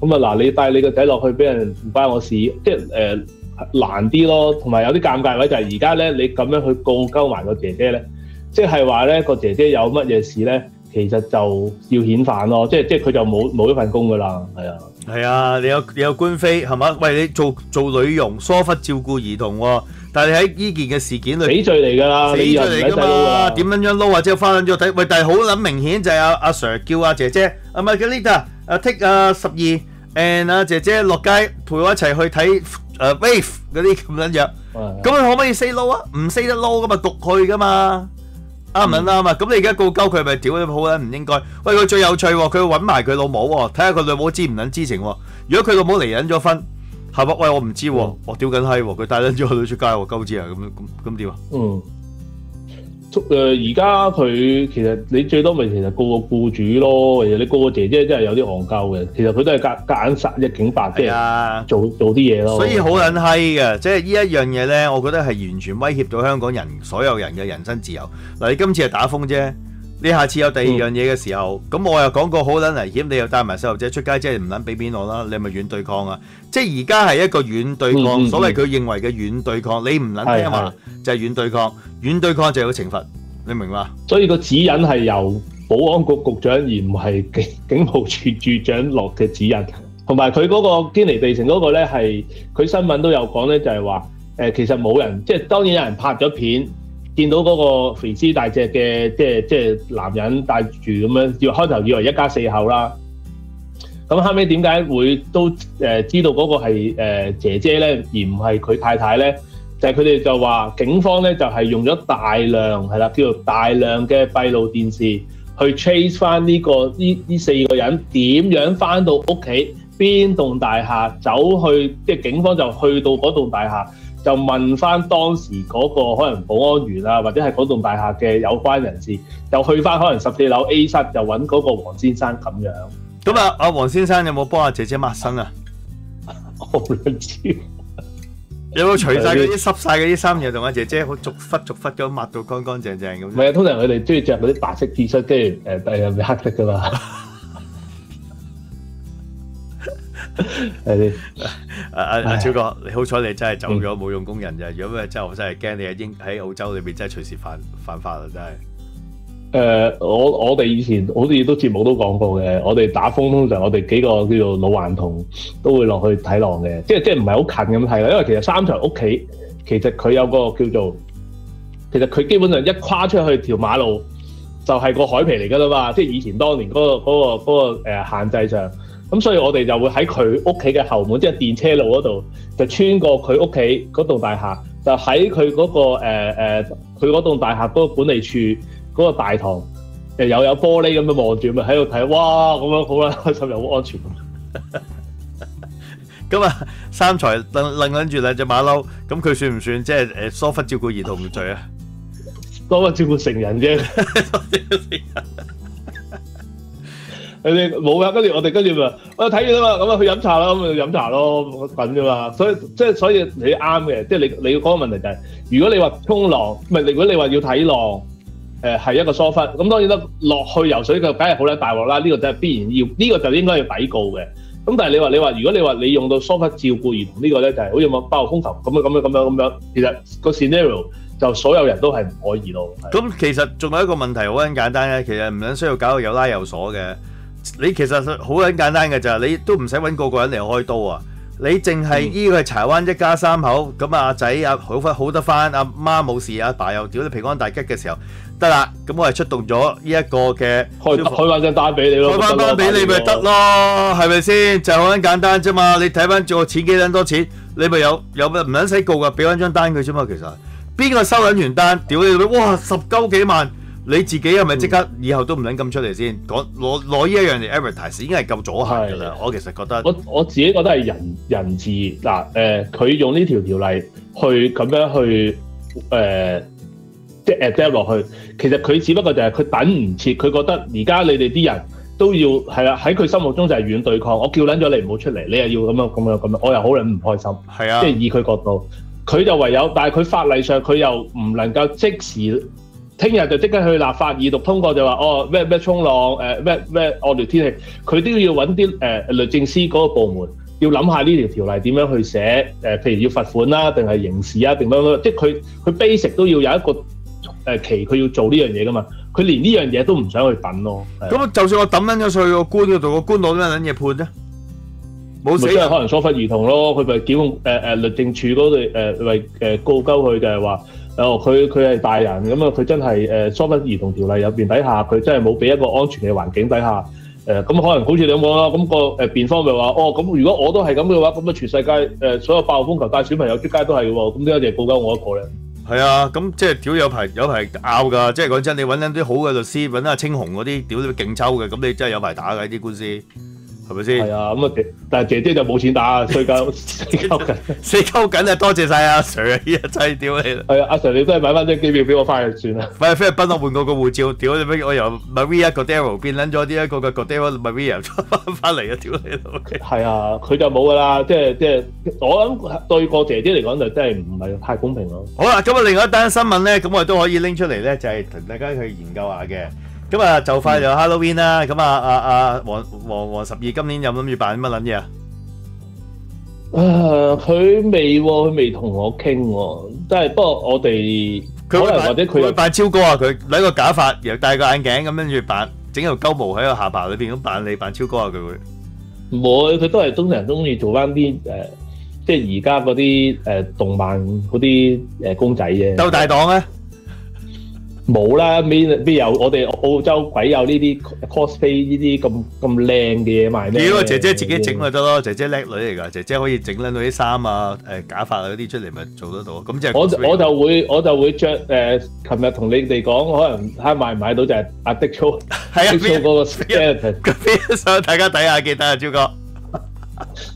咁啊嗱，你帶你個仔落去俾人唔關我事，即係難啲咯，同埋有啲尷尬位就係而家咧，你咁樣去告鳩埋個姐姐咧，即係話咧個姐姐有乜嘢事咧，其實就要遣返咯，即係佢就冇一份工噶啦，係啊，係啊，你有官非係嘛？喂，你做女傭疏忽照顧兒童喎，但係你喺呢件嘅事件裏，死罪嚟㗎啦，死罪嚟㗎嘛？點樣撈或者翻咗睇？喂，但係好撚明顯就係阿 Sir 叫阿姐姐阿 Margarita take 12 and 阿姐姐落街陪我一齊去睇。wave 嗰啲咁樣樣，咁佢可唔可以 say no 啊？唔 say 得 no 噶嘛，焗去噶嘛，啱唔啱啊？咁你而家告鳩佢，咪屌佢好撚唔應該？喂，佢最有趣喎，佢揾埋佢老母喎，睇下佢老母知唔撚知情喎。如果佢老母離撚咗婚，係咪？喂，我唔知喎，我屌緊閪喎，佢帶撚咗個女出街喎，鳩知啊？咁點啊？而家佢其實你最多咪其實告個僱主咯，其實你告個姐姐真係有啲戇鳩嘅，其實佢都係夾硬殺一儆百，即係做啲嘢咯。所以好撚閪嘅，即係呢一樣嘢咧，我覺得係完全威脅到香港人所有人嘅人身自由。嗱，你今次係打風啫，你下次有第二樣嘢嘅時候，咁我又講過好撚危險，你又帶埋細路仔出街，即係唔撚俾面我啦，你係咪軟對抗啊？即係而家係一個軟對抗，所謂佢認為嘅軟對抗，你唔撚聽話就係軟對抗，軟對抗就有懲罰，你明嘛？所以個指引係由保安局局長而唔係警務處處長落嘅指引，同埋佢嗰個堅尼地城嗰個咧係佢新聞都有講咧，就係話其實冇人，即係當然有人拍咗片。見到嗰個肥屍大隻嘅即係男人帶住咁樣，開頭以為一家4口啦。咁後尾點解會都知道嗰個係姐姐咧，而唔係佢太太咧？就係佢哋就話警方咧就係用咗大量係啦，叫做大量嘅閉路電視去 trace 翻呢4個人點樣翻到屋企邊棟大廈，走去即係警方就去到嗰棟大廈。就問翻當時嗰個可能保安員啊，或者係嗰棟大廈嘅有關人士，就去翻可能14樓 A 室，就揾嗰個黃先生咁樣。咁啊，阿黃先生有冇幫阿姐姐抹身啊？我唔知。有冇除晒嗰啲濕晒嗰啲衫，然後同阿姐姐好逐忽咁抹到乾乾淨淨咁？唔係啊，通常佢哋中意着嗰啲白色 T 恤，跟住係黑色噶嘛。係啲阿超哥，你好彩你真係走咗冇用工人咋，如果唔係真係我真係驚你喺澳洲裏邊真係隨時犯法啦，真係。我哋以前好似都節目都講過嘅，我哋打風通常我哋幾個叫做老頑童都會落去睇浪嘅，即係唔係好近咁睇啦，因為其實三財屋企其實佢有個叫做，其實佢基本上一跨出去條馬路就係個海皮嚟噶啦嘛，即係以前當年嗰個限制上。咁所以我哋就會喺佢屋企嘅後門，即係電車路嗰度，就穿過佢屋企嗰棟大廈，就喺佢嗰個佢嗰棟大廈嗰個管理處嗰個大堂，又有玻璃咁樣望住，咪喺度睇，哇！咁樣好啦，開心又好安全。咁啊，三財拎住兩隻馬騮，咁佢算唔算即係疏忽照顧兒童罪啊？疏忽照顧成人啫。佢哋冇噶，跟住我哋咪，我睇完啊嘛，咁啊去飲茶啦，咁咪飲茶咯，咁啫嘛。所以你啱嘅，即係你要講個問題就係，如果你話衝浪，唔係如果你話要睇浪，係一個疏忽，咁當然啦，落去游水就梗係好撚大鑊啦。呢個就係必然要，呢個就應該要抵告嘅。咁但係你話，如果你用到疏忽照顧兒童呢個咧，就係好似冇8號風球咁樣，其實個 scenario 就所有人都係唔可以咯。咁其實仲有一個問題好簡單咧，其實唔撚需要搞到有拉有鎖嘅。你其實好撚簡單嘅就係你都唔使揾個個人嚟開刀啊！你淨係呢個係柴灣一家3口，咁阿仔好得翻，阿媽冇事，阿爸又屌你平安大吉嘅時候得啦，咁我係出動咗呢一個嘅開翻張單俾你咯，開翻單俾你咪得咯，係咪先？就係好撚簡單啫嘛！你睇翻個錢幾撚多錢，你咪有唔撚使告噶，俾翻張單佢啫嘛。其實邊個收撚完單，屌你哇10幾萬！你自己係咪即刻以後都唔撚咁出嚟先？攞呢一樣嚟 advertise 已經係夠阻嚇㗎啦。我其實覺得，我自己覺得係人治嗱佢用呢條條例去咁樣去即係 adapt 落去，其實佢只不過就係佢等唔切，佢覺得而家你哋啲人都要係啦，喺佢心目中就係軟對抗。我叫撚咗你唔好出嚟，你又要咁樣，我又好撚唔開心。係啊，即係以佢角度，佢就唯有，但係佢法例上佢又唔能夠即時。聽日就即刻去立法二讀通過就話咩衝浪咩惡劣天氣，佢都要揾啲律政司嗰個部門要諗下呢條條例點樣去寫譬如要罰款啦，定係刑事啊，定乜，即係佢 basic 都要有一個期，佢要做呢樣嘢噶嘛，佢連呢樣嘢都唔想去等咯。咁就算我抌撚咗上去個官嗰度，個官攞啲乜撚嘢判啫？冇死，即係可能疏忽兒童咯，佢咪檢控律政處嗰度為告鳩佢就係話。佢係大人咁啊！佢真係疏忽兒童條例入邊底下，佢真係冇俾一個安全嘅環境底下咁可能好似你咁講啦。咁個辯方咪話咁如果我都係咁嘅話，咁啊全世界所有8號風球帶小朋友出街都係嘅喎，咁點解淨係告鳩我一個咧？係啊，咁即係屌有排拗㗎，即係講真，你揾緊啲好嘅律師，揾阿青紅嗰啲屌你勁抽嘅，咁你真係有排打㗎啲官司。係咪先？係啊，咁啊，但係姐姐就冇錢打，所以死鳩緊，死鳩緊啊！多謝晒阿 Sir 啊，依家真係屌你啦！係啊，阿 Sir 你都係買翻張機票俾我翻去算啦。翻去菲律賓我換過個護照，屌你咩？我由 Maria Cordero 變撚咗啲一個嘅 Cordero Maria 翻嚟啊！屌你老味！係啊，佢就冇噶啦，即係我諗對個姐姐嚟講就真係唔係太公平咯。好啦，咁啊，另外一單新聞咧，咁我哋都可以拎出嚟咧，就係同大家去研究下嘅。咁啊，就快就 Halloween 啦！咁啊，黃12今年有冇諗住扮乜撚嘢啊？佢未同我傾喎，即係不過我哋可能或者佢會扮超哥啊！佢攞個假髮，然後戴個眼鏡咁，跟住扮整條鳩毛喺個下巴裏邊咁扮超哥啊！佢會唔會？佢都係通常中意做翻啲即係而家嗰啲動漫嗰啲公仔嘅。鬥大黨咧？冇啦，邊有我哋澳洲鬼有呢啲 cosplay 呢啲咁靚嘅嘢賣咩？屌，姐姐自己整咪得咯，姐姐叻女嚟㗎，姐姐可以整撚到啲衫啊、假髮啊嗰啲出嚟咪做得到。咁即係我就會着琴日同你哋講，可能睇買唔買到就係阿的操，係啊，嗰個 skeleton，邊想大家睇下記得啊，超哥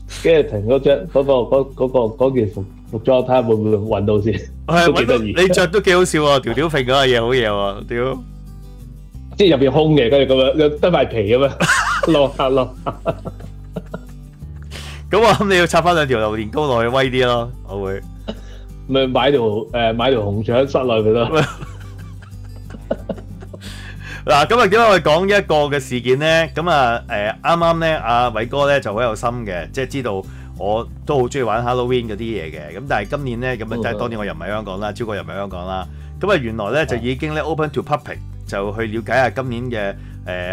skeleton 嗰件服裝睇下會唔會揾到先。係幾得意，你着都幾好笑喎，條條揈嗰個嘢好嘢喎，屌！即係入邊空嘅，跟住咁樣得塊皮咁樣落下。咁我諗你要插翻2條榴蓮膏落去威啲咯，我會咪買條紅腸塞落去咯。嗱，咁啊點解我哋講一個嘅事件咧？咁啊啱啱咧阿偉哥咧就好有心嘅，即係知道。我都好中意玩 Halloween 嗰啲嘢嘅，咁但係今年咧咁啊，即係當年我又唔喺香港啦，超哥又唔喺香港啦，咁啊原來咧就已經咧 open to public 就去了解下今年嘅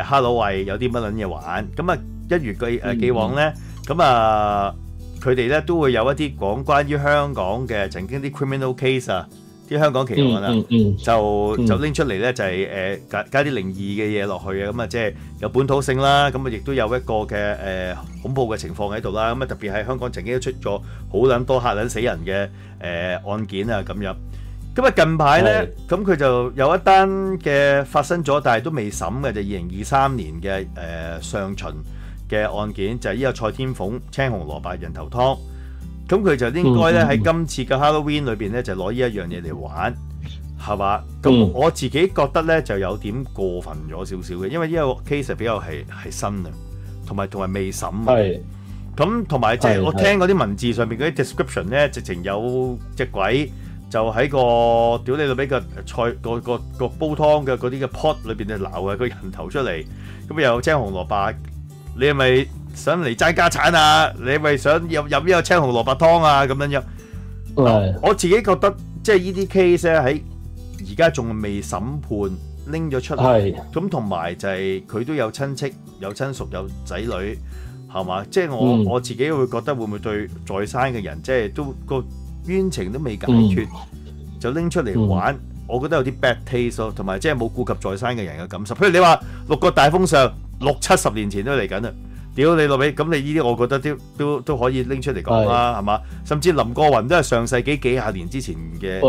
Halloween 有啲乜撚嘢玩，咁啊一如既往咧，咁啊佢哋咧都會有一啲講關於香港嘅曾經啲 criminal case 啊，啲香港奇案啊，就拎出嚟咧就係加啲靈異嘅嘢落去啊，咁啊即係有本土性啦，咁啊亦都有一個嘅恐怖嘅情況喺度啦，咁啊特別係香港曾經都出咗好撚多嚇撚死人嘅案件啊咁樣，咁啊近排咧咁佢就有一單嘅發生咗，但係都未審嘅，就2023年嘅上旬嘅案件，就係呢個蔡天鳳青紅蘿蔔人頭湯。咁佢就應該咧喺今次嘅 Halloween 裏邊咧就攞呢一樣嘢嚟玩，係嘛？咁我自己覺得咧就有點過分咗少少嘅，因為呢個 case 比較係新啊，同埋未審。係。咁同埋即係我聽嗰啲文字上面嗰啲 description 咧，直情有隻鬼就喺個屌你老味個菜個煲湯嘅嗰啲嘅 pot 裏邊就撈啊個人頭出嚟，咁有青紅蘿蔔，你係咪？想嚟爭家產啊？你咪想飲呢個青紅蘿蔔湯啊？咁樣樣。我自己覺得即係呢啲 case 咧喺而家仲未審判拎咗出嚟，咁同埋就係佢都有親戚、有親屬、有仔女，係嘛？即係我自己會覺得會唔會對在生嘅人，即係都個冤情都未解決，就拎出嚟玩，我覺得有啲 bad taste 咯，同埋即係冇顧及在生嘅人嘅感受。譬如你話六個大風上60-70年前都嚟緊啦，屌你老味，咁你呢啲我覺得都可以拎出嚟講啦，係嘛？甚至林過雲都係上世紀幾廿年之前嘅，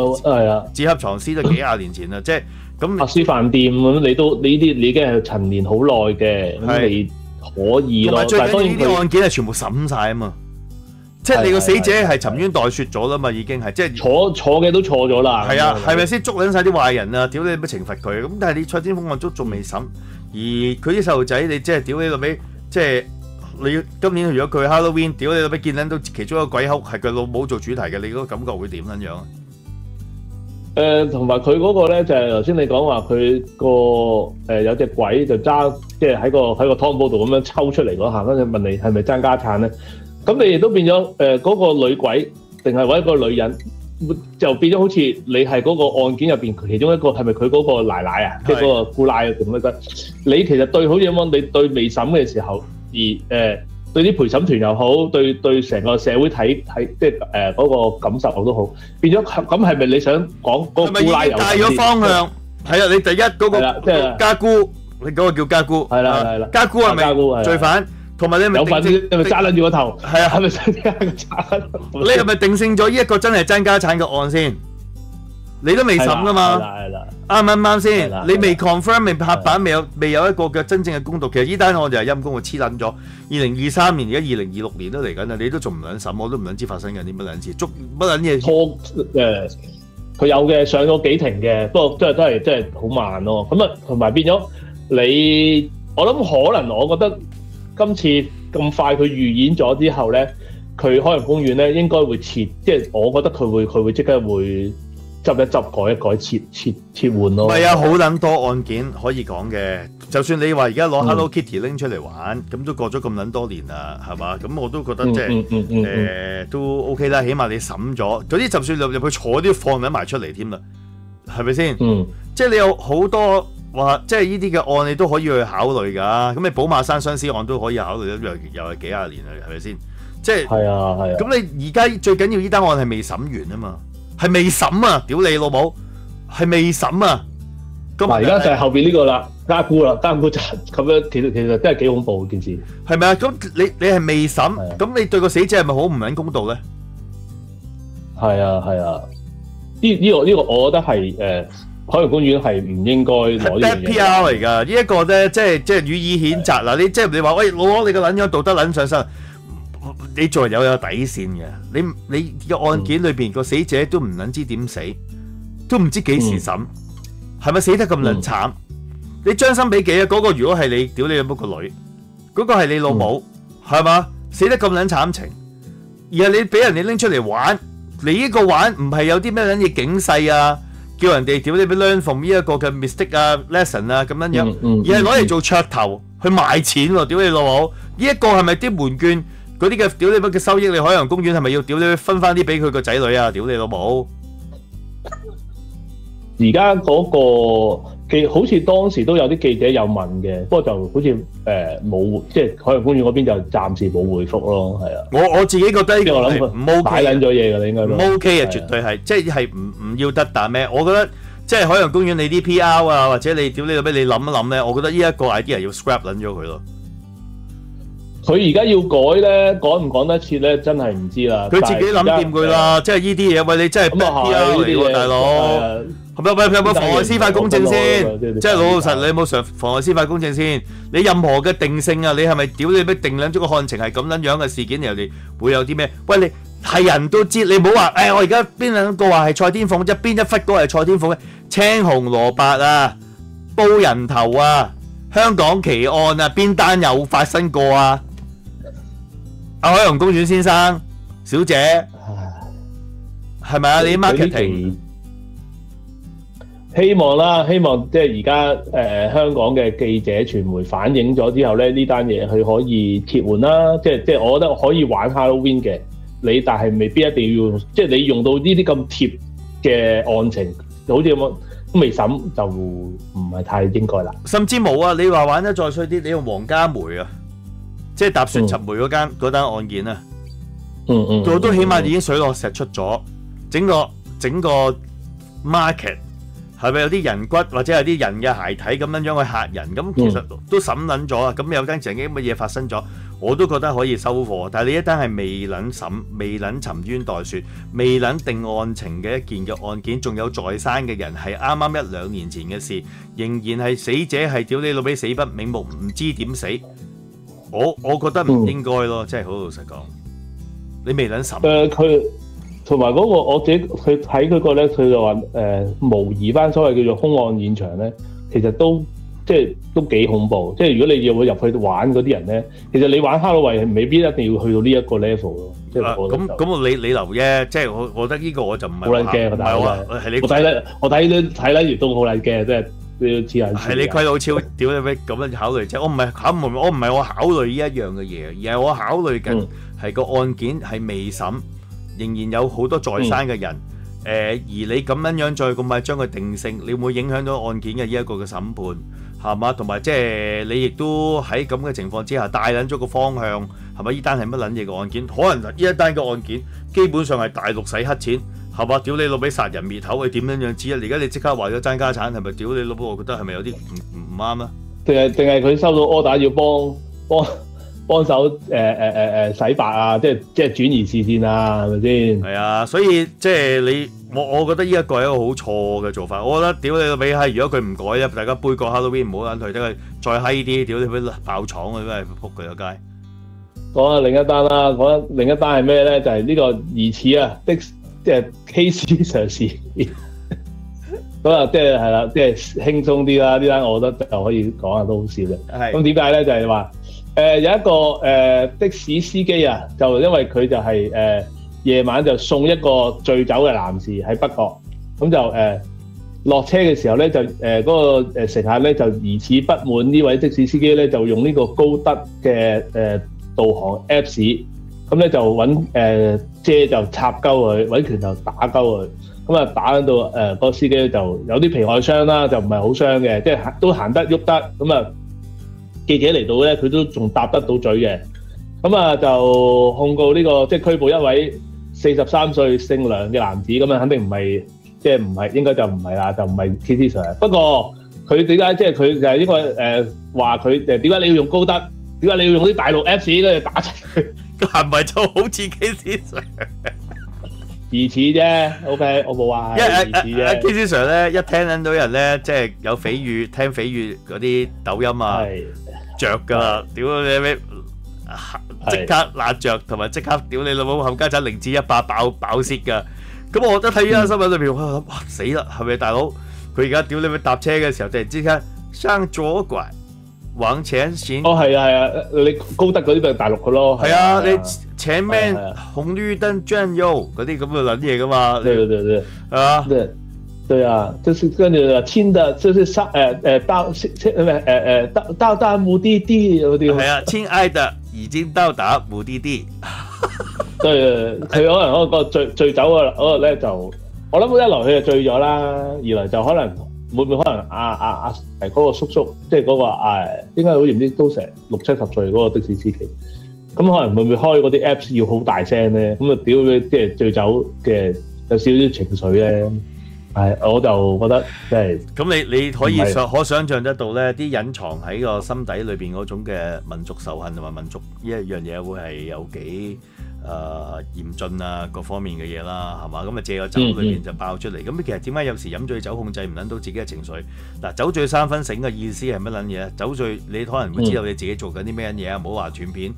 紙盒藏屍都幾廿年前啦，即係咁。白書飯店咁，你呢啲你已經係陳年好耐嘅，咁你可以咯。同埋最緊要呢啲案件係全部審晒啊嘛，即係你個死者係沉冤待雪咗啦嘛，已經係即係坐嘅都錯咗啦。係啊，係咪先捉撚晒啲壞人啊？屌你乜懲罰佢？咁但係你蔡天鳳案都仲未審，而佢啲細路仔你即係屌你老味，即係。你今年如果佢 Halloween， 屌你老味見撚到其中一個鬼口係佢老母做主題嘅，你嗰個感覺會點樣啊？同埋佢嗰個咧就係頭先你講話佢個有隻鬼就爭，即係喺個湯煲度咁樣抽出嚟嗰下，跟住問你係咪爭家產咧？咁你亦都變咗嗰個女鬼定係揾一個女人，就變咗好似你係嗰個案件入邊其中一個係咪佢嗰個奶奶啊？即係嗰個姑奶啊咁樣。你其實對好似咁樣，你對未審嘅時候。而對啲陪審團又好，對成個社會睇即係嗰個感受都好，變咗咁係咪你想講嗰個姑奶有帶咗方向？係啊，你第一嗰個即係家姑，你嗰個叫家姑，係啦，家姑係咪罪犯？同埋你係咪有份？係咪揸撚住個頭？係啊，係咪真係個賊？你係咪定性咗呢一個真係爭家產嘅案先？你都未審噶嘛？啱唔啱先？你未 confirm 未拍板，未有一個嘅真正嘅公道。其實呢單案就係陰公，我黐撚咗。2023年而家2026年都嚟緊啦，你都仲唔撚審？我都唔撚知發生緊啲乜撚事，捉乜撚嘢？錯佢有嘅上咗幾庭嘅，不過都係好慢咯。咁啊，同埋變咗你，我諗可能我覺得今次咁快佢預演咗之後咧，佢海洋公園咧應該會撤，即係我覺得佢會即刻會。執一執改一改切換咯。係啊，好撚多案件可以講嘅。就算你話而家攞 Hello Kitty 拎出嚟玩，咁都過咗咁撚多年啦，係嘛？咁我都覺得即係都 OK 啦。起碼你審咗嗰啲，就算入去坐都要放緊埋出嚟添啦，係咪先？即係你有好多話，即係呢啲嘅案你都可以去考慮㗎。咁你寶馬山相思案都可以考慮，又係幾廿年啦，係咪先？即係係啊。咁你而家最緊要呢單案係未審完啊嘛。係未審啊！屌你老母，係未審啊！咁而家就係後邊呢個啦，家姑啦，家姑就咁樣，其實真係幾恐怖件事。係咪啊？咁你係未審，咁你對個死者係咪好唔撚公道咧？係啊，呢個我覺得係海洋公園係唔應該攞呢樣嘢。PR 嚟㗎，呢一個咧即係予以譴責啦。你即係你話喂，攞你個撚樣道德撚上身。你做人有底線嘅，你個案件裏邊個死者都唔撚知點死，都唔知幾時審，係咪死得咁撚慘？你將心比己啊！嗰個如果係你屌你老母個女，嗰個係你老母，係嘛？死得咁撚慘情，而係你俾人哋拎出嚟玩，你呢個玩唔係有啲咩撚嘢警世啊？叫人哋屌你俾 learn from 呢一個嘅 mistake 啊 lesson 啊咁樣樣，而係攞嚟做噱頭去賣錢喎！屌你老母，呢一個係咪啲門券？嗰啲嘅屌你乜嘅收益，你海洋公園係咪要屌你分翻啲俾佢個仔女啊？屌你老母！而家嗰個好似當時都有啲記者有問嘅，不過就好似冇，即係海洋公園嗰邊就暫時冇回覆咯，係啊。我自己覺得呢個我諗唔 OK，擺撚咗嘢㗎，你應該唔 OK 啊，絕對係，即係唔要得，但咩？我覺得即係海洋公園你啲 PR 啊，或者你屌你老味，你諗一諗咧，我覺得呢一個 idea 要 scrap 撚咗佢咯。佢而家要改咧，趕唔趕得切咧，真係唔知啦。佢自己諗掂佢啦，即係呢啲嘢，喂你真係 PR 嚟喎，大佬。係咪有冇妨礙司法公正先？即係老實，你有冇妨礙司法公正先？你任何嘅定性啊，你係咪屌你咩定撚咗個案情係咁撚樣嘅事件，然後你會有啲咩？喂，你係人都知，你唔好話誒，我而家邊兩個話係蔡天鳳啫，邊一忽嗰個係蔡天鳳嘅青紅蘿蔔啊，煲人頭啊，香港奇案啊，邊單有發生過啊？阿海洋公園先生、小姐，係咪啊？你 marketing 希望啦，希望即係而家香港嘅記者傳媒反映咗之後咧，呢單嘢佢可以撤換啦。即係我覺得可以玩 Halloween 嘅，但係未必一定要用，即係你用到呢啲咁貼嘅案情，好似咁都未審就唔係太應該啦。甚至冇啊！你話玩得再衰啲，你用黃家梅啊，即係搭船沉沒嗰單案件啊，我都起碼已經水落石出咗，整個 market。係咪有啲人骨或者有啲人嘅骸體咁樣去嚇人？咁其實都審撚咗啊！咁有單曾經乜嘢發生咗，我都覺得可以收貨。但係呢一單係未撚審、未撚沉冤待雪、未撚定案情嘅一件嘅案件，仲有在生嘅人係啱啱1-2年前嘅事，仍然係死者係屌你老味死不瞑目，唔知點死。我覺得唔應該咯，即係好老實講，你未撚審。佢。同埋嗰個我自己去睇嗰個咧，佢就話模擬翻所謂叫做兇案現場咧，其實都幾恐怖。即係如果你要入去玩嗰啲人咧，其實你玩哈囉喂係未必一定要去到呢一個 level 咯。咁你留啫，即係我覺得呢個我就唔係好驚，唔係話係你我睇得亦都好撚驚，即係你要黐下。係你虧佬超屌你咩咁樣考慮啫？我唔係考慮呢一樣嘅嘢，而係我考慮緊係個案件係未審。仍然有好多在生嘅人，而你咁樣再咁快將佢定性，你會唔會影響到案件嘅呢一個嘅審判，係嘛？同埋即係你亦都喺咁嘅情況之下帶撚咗個方向，係咪？呢單係乜撚嘢嘅案件？可能呢一單嘅案件基本上係大陸洗黑錢，係嘛？屌你老味殺人滅口，你點樣知啊？而家你即刻話咗爭家產，係咪屌你老母？我覺得係咪有啲唔啱啊？定係佢收到 order 要幫手洗白啊，即係轉移視線啊，係咪先？係啊，所以即係我覺得呢一個係一個好錯嘅做法。我覺得屌你個尾閪，如果佢唔改咧，大家杯葛 Halloween 唔好撚退，等佢再閪啲，屌你俾爆廠啊，真係撲佢個街。講下另一單啦，講另一單係咩咧？就係呢個疑似啊即係 KC 上市。咁啊，即係係啦，即係輕鬆啲啦。呢單我覺得就可以講下都好笑嘅。係。咁點解咧？就係話。有一個的士司機啊，就因為佢就係夜晚就送一個醉酒嘅男士喺北角，咁就落車嘅時候咧，就嗰個乘客咧就疑似不滿呢位的士司機咧，就用呢個高德嘅導航 Apps， 咁咧就揾遮就插鳩佢，揾拳頭打鳩佢，咁啊打到嗰個司機咧就有啲皮外傷啦，就唔係好傷嘅，即係都行得喐得，咁啊。記者嚟到咧，佢都仲答得到嘴嘅，咁啊就控告呢個即係拘捕一位43歲姓梁嘅男子，咁啊肯定唔係，即係唔係應該就唔係啦，就唔係 KC Sir。不過佢點解即係佢就係應該話佢點解你要用高德？點解你要用啲大陸 Apps 跟住打出佢？係咪就好似 KC Sir？疑似啫 ，OK， 我冇話係疑似啫。KC Sir 咧，一聽到人咧，即係有痱語，聽痱語嗰啲抖音啊。着噶，屌你咩？即刻辣着，同埋即刻屌你老母冚家鏟0至100爆蝕噶。咁我覺得睇呢單新聞裏邊，哇死啦，係咪大佬？佢而家屌你咪搭車嘅時候，突然之間向左拐，往前行。哦，係啊，你高德嗰啲就係大陸嘅咯。係啊，你前面紅綠燈轉右嗰啲咁嘅撚嘢噶嘛？對，係嘛？對啊，就是跟住親的，就是上到達目的地嗰啲。係啊，親愛的已經到達目的地。對，佢可能嗰個醉酒嗰個咧就，我諗一來佢就醉咗啦，二來就可能會唔會可能嗰個叔叔，即係嗰個應該好似唔知都成60-70歲嗰個的士司機，咁可能會唔會開嗰啲 Apps 要好大聲咧？咁啊屌佢即係醉酒嘅有少少情緒咧。係，我就覺得即係咁，你可以可想像得到咧，啲隱藏喺個心底裏邊嗰種嘅民族仇恨同埋民族呢一樣嘢，會係有幾嚴峻啊，各方面嘅嘢啦，係嘛？咁啊借個酒裏邊就爆出嚟。咁其實點解有時飲醉酒控制唔撚到自己嘅情緒？嗱，酒醉三分醒嘅意思係乜撚嘢？酒醉你可能會知道你自己做緊啲咩嘢啊，唔好話斷片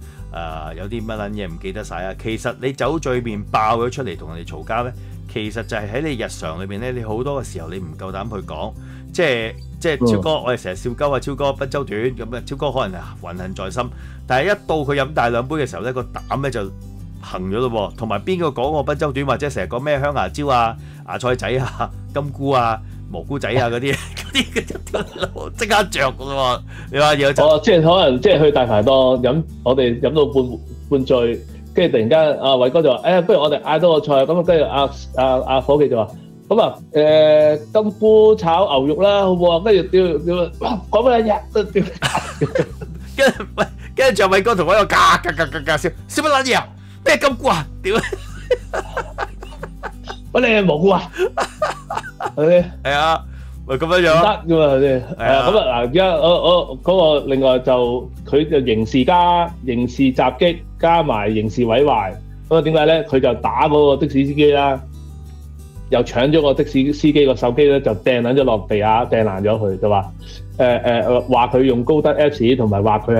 有啲乜撚嘢唔記得晒啊。其實你酒醉面爆咗出嚟同人哋嘈交咧。其實就係喺你日常裏邊咧，你好多嘅時候你唔夠膽去講，即係超哥，我哋成日笑鳩啊，超哥不周短咁啊，超哥可能係懷恨在心，但係一到佢飲大兩杯嘅時候咧，個膽咧就行咗咯喎，同埋邊個講我不周短，或者成日講咩香牙椒啊、芽菜仔啊、金菇啊，蘑菇仔啊嗰啲即刻着㗎喎。你話有就即係可能即係去大排檔我哋飲到半醉，跟住突然間阿偉哥就話不如我哋嗌多個菜，咁跟住阿伙計就話咁啊金菇炒牛肉啦，好唔好啊？跟住屌講乜嘢？跟住偉哥同我喺度架笑乜撚嘢啊？咩金菇啊？屌！乜你係蘑菇啊？係啊，咪咁樣樣得㗎嘛係先。咁啊嗱，而家我嗰個另外就佢就刑事襲擊加埋刑事毀壞。咁啊點解咧？佢就打嗰個的士司機啦，又搶咗個的士司機個手機咧，就掟撚咗落地下，掟爛咗佢，就話話佢用高德 Apps， 同埋話佢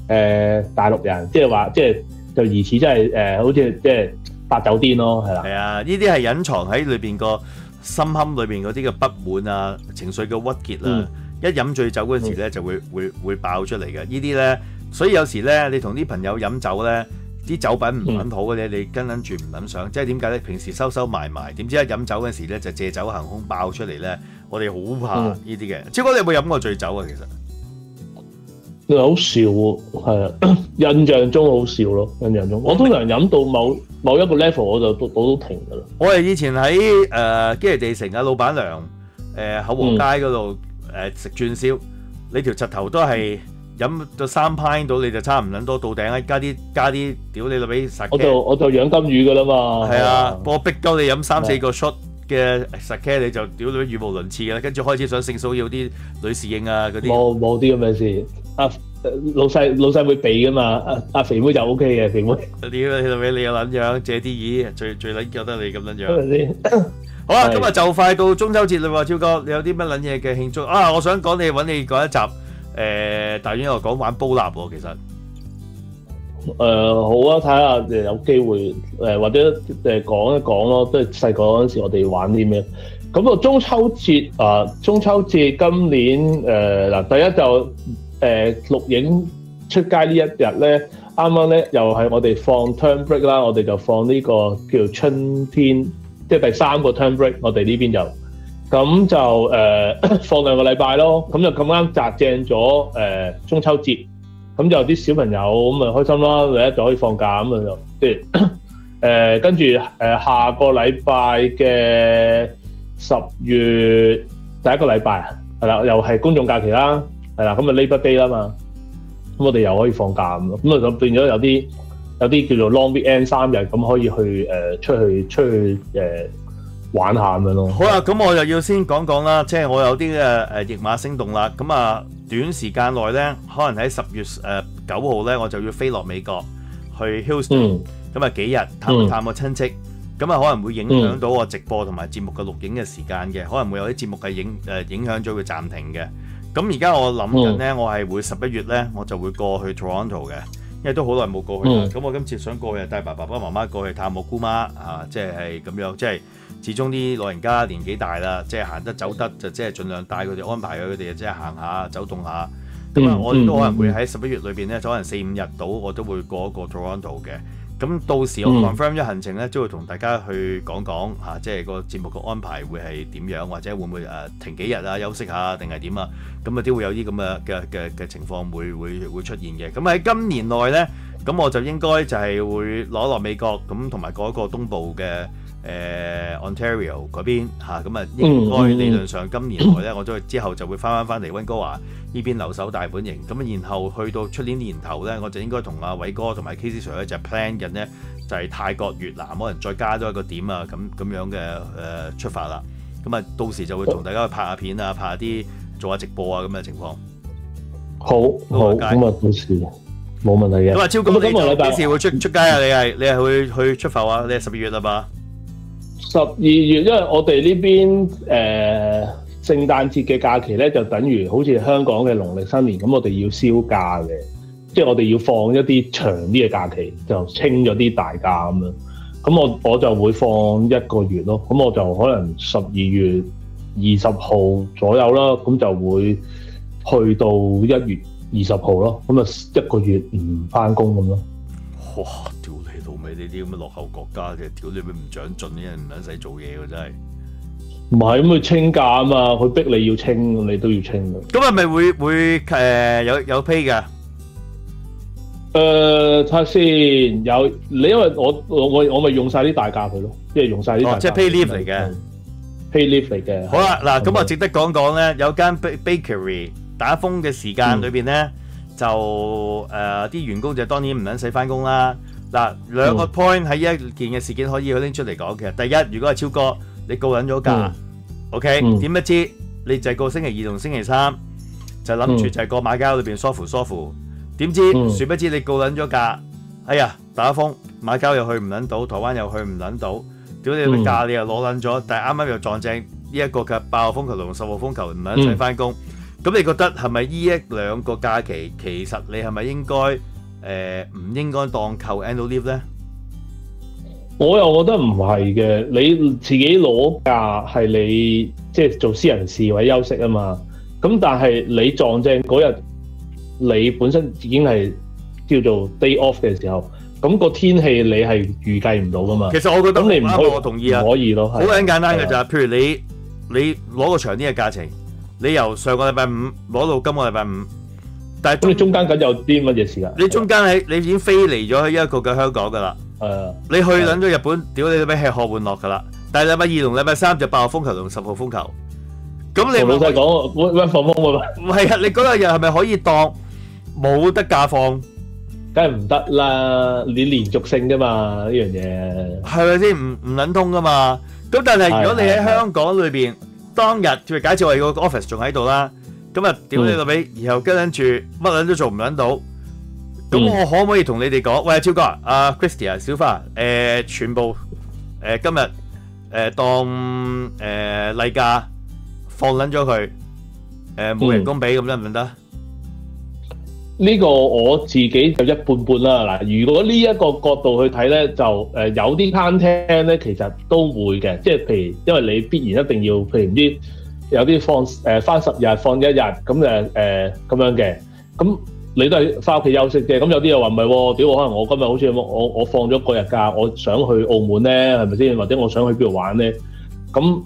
係大陸人，即係話即係就疑似真係好似即係發酒癲咯，係啦。係啊，呢啲係隱藏喺裏邊個心坎裏邊嗰啲嘅不滿啊、情緒嘅鬱結啦。一飲醉酒嗰陣時咧，就會爆出嚟嘅。呢啲咧，所以有時咧，你同啲朋友飲酒咧，啲酒品唔撚好嘅咧，你跟撚住唔撚想。即係點解咧？平時收埋埋，點知一飲酒嗰陣時咧，就借酒行兇爆出嚟咧。我哋好怕呢啲嘅。超哥，你有冇飲過醉酒啊？其實好笑喎，係啊，印象中好笑咯，印象中。我通常飲到某一個 level 我都停㗎啦。我係以前喺基地地城啊，老闆娘口皇街嗰度食轉燒，你條柒頭都係飲到3 pint 到，你就差唔撚多到頂，加啲屌你老味實。我就養金魚㗎啦嘛。係啊，我逼鳩你飲3、4個 shot 嘅實 K， 你就屌你語無倫次嘅啦，跟住開始想性騷擾啲女侍應啊嗰啲。冇啲咁嘅事。老細會避噶嘛？阿肥妹就 O K 嘅，肥妹。屌你老味，你有撚樣借啲意，最撚覺得你咁撚樣。好啊，今日就快到中秋節啦喎，超哥，你有啲乜撚嘢嘅慶祝啊？我想講你揾你講一集大院又講玩煲蠟喎，其實。好啊，睇下有機會或者講一講咯，即係細個嗰陣時我哋玩啲咩？咁啊中秋節今年嗱第一就。錄影出街呢一日咧，啱啱咧又係我哋放 term break 啦，我哋就放呢個叫做春天，即係第3個 term break，我哋呢邊就咁就放2個禮拜咯，咁就咁啱擲正咗中秋節，咁就啲小朋友咁啊開心啦，第一就可以放假咁啊就即係跟住下個禮拜嘅10月第1個禮拜係啦，又係公眾假期啦。係啦，咁啊 Labor Day 啦嘛，咁我哋又可以放假咁，咁啊就變咗有啲叫做 Long Weekend 3日咁可以去出去玩下咁樣咯。好啊，咁我又要先講講啦，即係我有啲驛馬星動啦，咁啊短時間內咧，可能喺10月9號咧，我就要飛落美國去 Houston，咁啊幾日探個親戚，咁啊可能會影響到我直播同埋節目嘅錄影嘅時間嘅，可能會有啲節目係影響咗佢暫停嘅。咁而家我諗緊咧，我係會11月咧，我就會過去 Toronto 嘅，因為都好耐冇過去啦。咁我今次想過去帶爸爸媽媽過去探我姑媽啊，即係咁樣，即係始終啲老人家年紀大啦，即係行得走得就即係盡量帶佢哋安排佢哋即係行下走動下。咁啊，我哋都可能會喺11月裏邊咧，可能4、5日到，我都會過一個 Toronto 嘅。咁到時我 confirm 咗行程咧，都會同大家去講講嚇，即係個節目嘅安排會係點樣，或者會唔會停幾日啊，休息下定係點啊？咁啊都會有啲咁嘅情況會出現嘅。咁喺今年內咧，咁我就應該就係會攞落美國咁，同埋過一個東部嘅Ontario 嗰邊嚇，咁啊應該理論上今年內咧，我都之後就會翻嚟溫哥華呢邊留守大本營。咁然後去到出年年頭咧，我就應該同阿偉哥同埋 KC Sir 咧就 plan 緊咧，就係泰國、越南可能再加多一個點啊，咁樣嘅出發啦。咁啊到時就會同大家去拍下片啊，拍下啲做下直播啊咁嘅情況。好，咁啊到時冇問題嘅。咁啊超哥，你幾時會出街啊？你係會去出埠啊？你係12月啦嘛？12月，因為我哋呢邊聖誕節嘅假期咧，就等於好似香港嘅農曆新年咁，我哋要燒假嘅，即係我哋要放一啲長啲嘅假期，就清咗啲大假咁樣。咁我就會放1個月咯。咁我就可能12月20號左右啦，咁就會去到1月20號咯。咁啊1個月唔返工咁咯。哇！屌你老味，呢啲咁嘅落後國家嘅，屌你咪唔長進，啲人唔撚使做嘢喎，真係。唔係咁佢清價啊嘛，佢逼你要清，你都要清嘅。咁係咪會有 pay 㗎？睇下先，有你因為我咪用晒啲大價佢咯，即係用晒啲大價。即係 pay leave 嚟嘅 ，pay leave 嚟嘅。好啦，嗱咁啊，值得講講咧，有間 bakery 打風嘅時間裏邊咧，就啲員工就當然唔撚使翻工啦。嗱兩個 point 喺一件嘅事件可以去拎出嚟講嘅。第一，如果係超哥你告撚咗假 ，OK，點不知你就係過星期二同星期三就諗住就係過馬交裏邊疏乎。點知殊不知你告撚咗假，哎呀打風馬交又去唔撚到，台灣又去唔撚到，屌你個假你又攞撚咗，但係啱啱又撞正呢一個嘅8號風球同10號風球唔撚使翻工，咁你覺得係咪呢一兩個假期其實你係咪應該唔應該當扣 annual leave 咧？我又覺得唔係嘅，你自己攞假係你即係做私人事或者休息啊嘛，咁但係你撞正嗰日。你本身已經係叫做 day off 嘅時候，咁個天氣你係預計唔到噶嘛？其實我覺得咁你唔可以，我同意啊，可以咯，好簡單嘅就係，譬如你攞個長啲嘅假期，你由上個禮拜五攞到今個禮拜五，但係咁你中間緊有啲乜嘢時間？你中間你已經飛離咗一個嘅香港噶啦，你去撚咗日本，屌你都俾吃喝玩樂噶啦，但係禮拜二同禮拜三就8號風球同10號風球，咁你老細講溫放風㗎嘛？唔係啊，你嗰日係咪可以當？冇得假放，梗係唔得啦！你連續性㗎嘛呢樣嘢，係咪先？唔撚通㗎嘛？咁但係如果你喺香港裏邊，當日譬如假設我哋個 office 仲喺度啦，咁啊屌你老味，然後跟住乜撚都做唔撚到，咁我可唔可以同你哋講？喂，超哥啊，Christy 啊，小花全部今日當例假放撚咗佢，冇人工俾咁得唔得？呢個我自己就一半半啦。嗱，如果呢一個角度去睇咧，就有啲餐廳咧，其實都會嘅。即係譬如，因為你必然一定要，譬如唔知有啲放翻10日放1日咁咁樣嘅，咁你都係翻屋企休息嘅。咁有啲又話唔係喎，屌我可能我今日好似我放咗個日假，我想去澳門咧，係咪先？或者我想去邊度玩咧？咁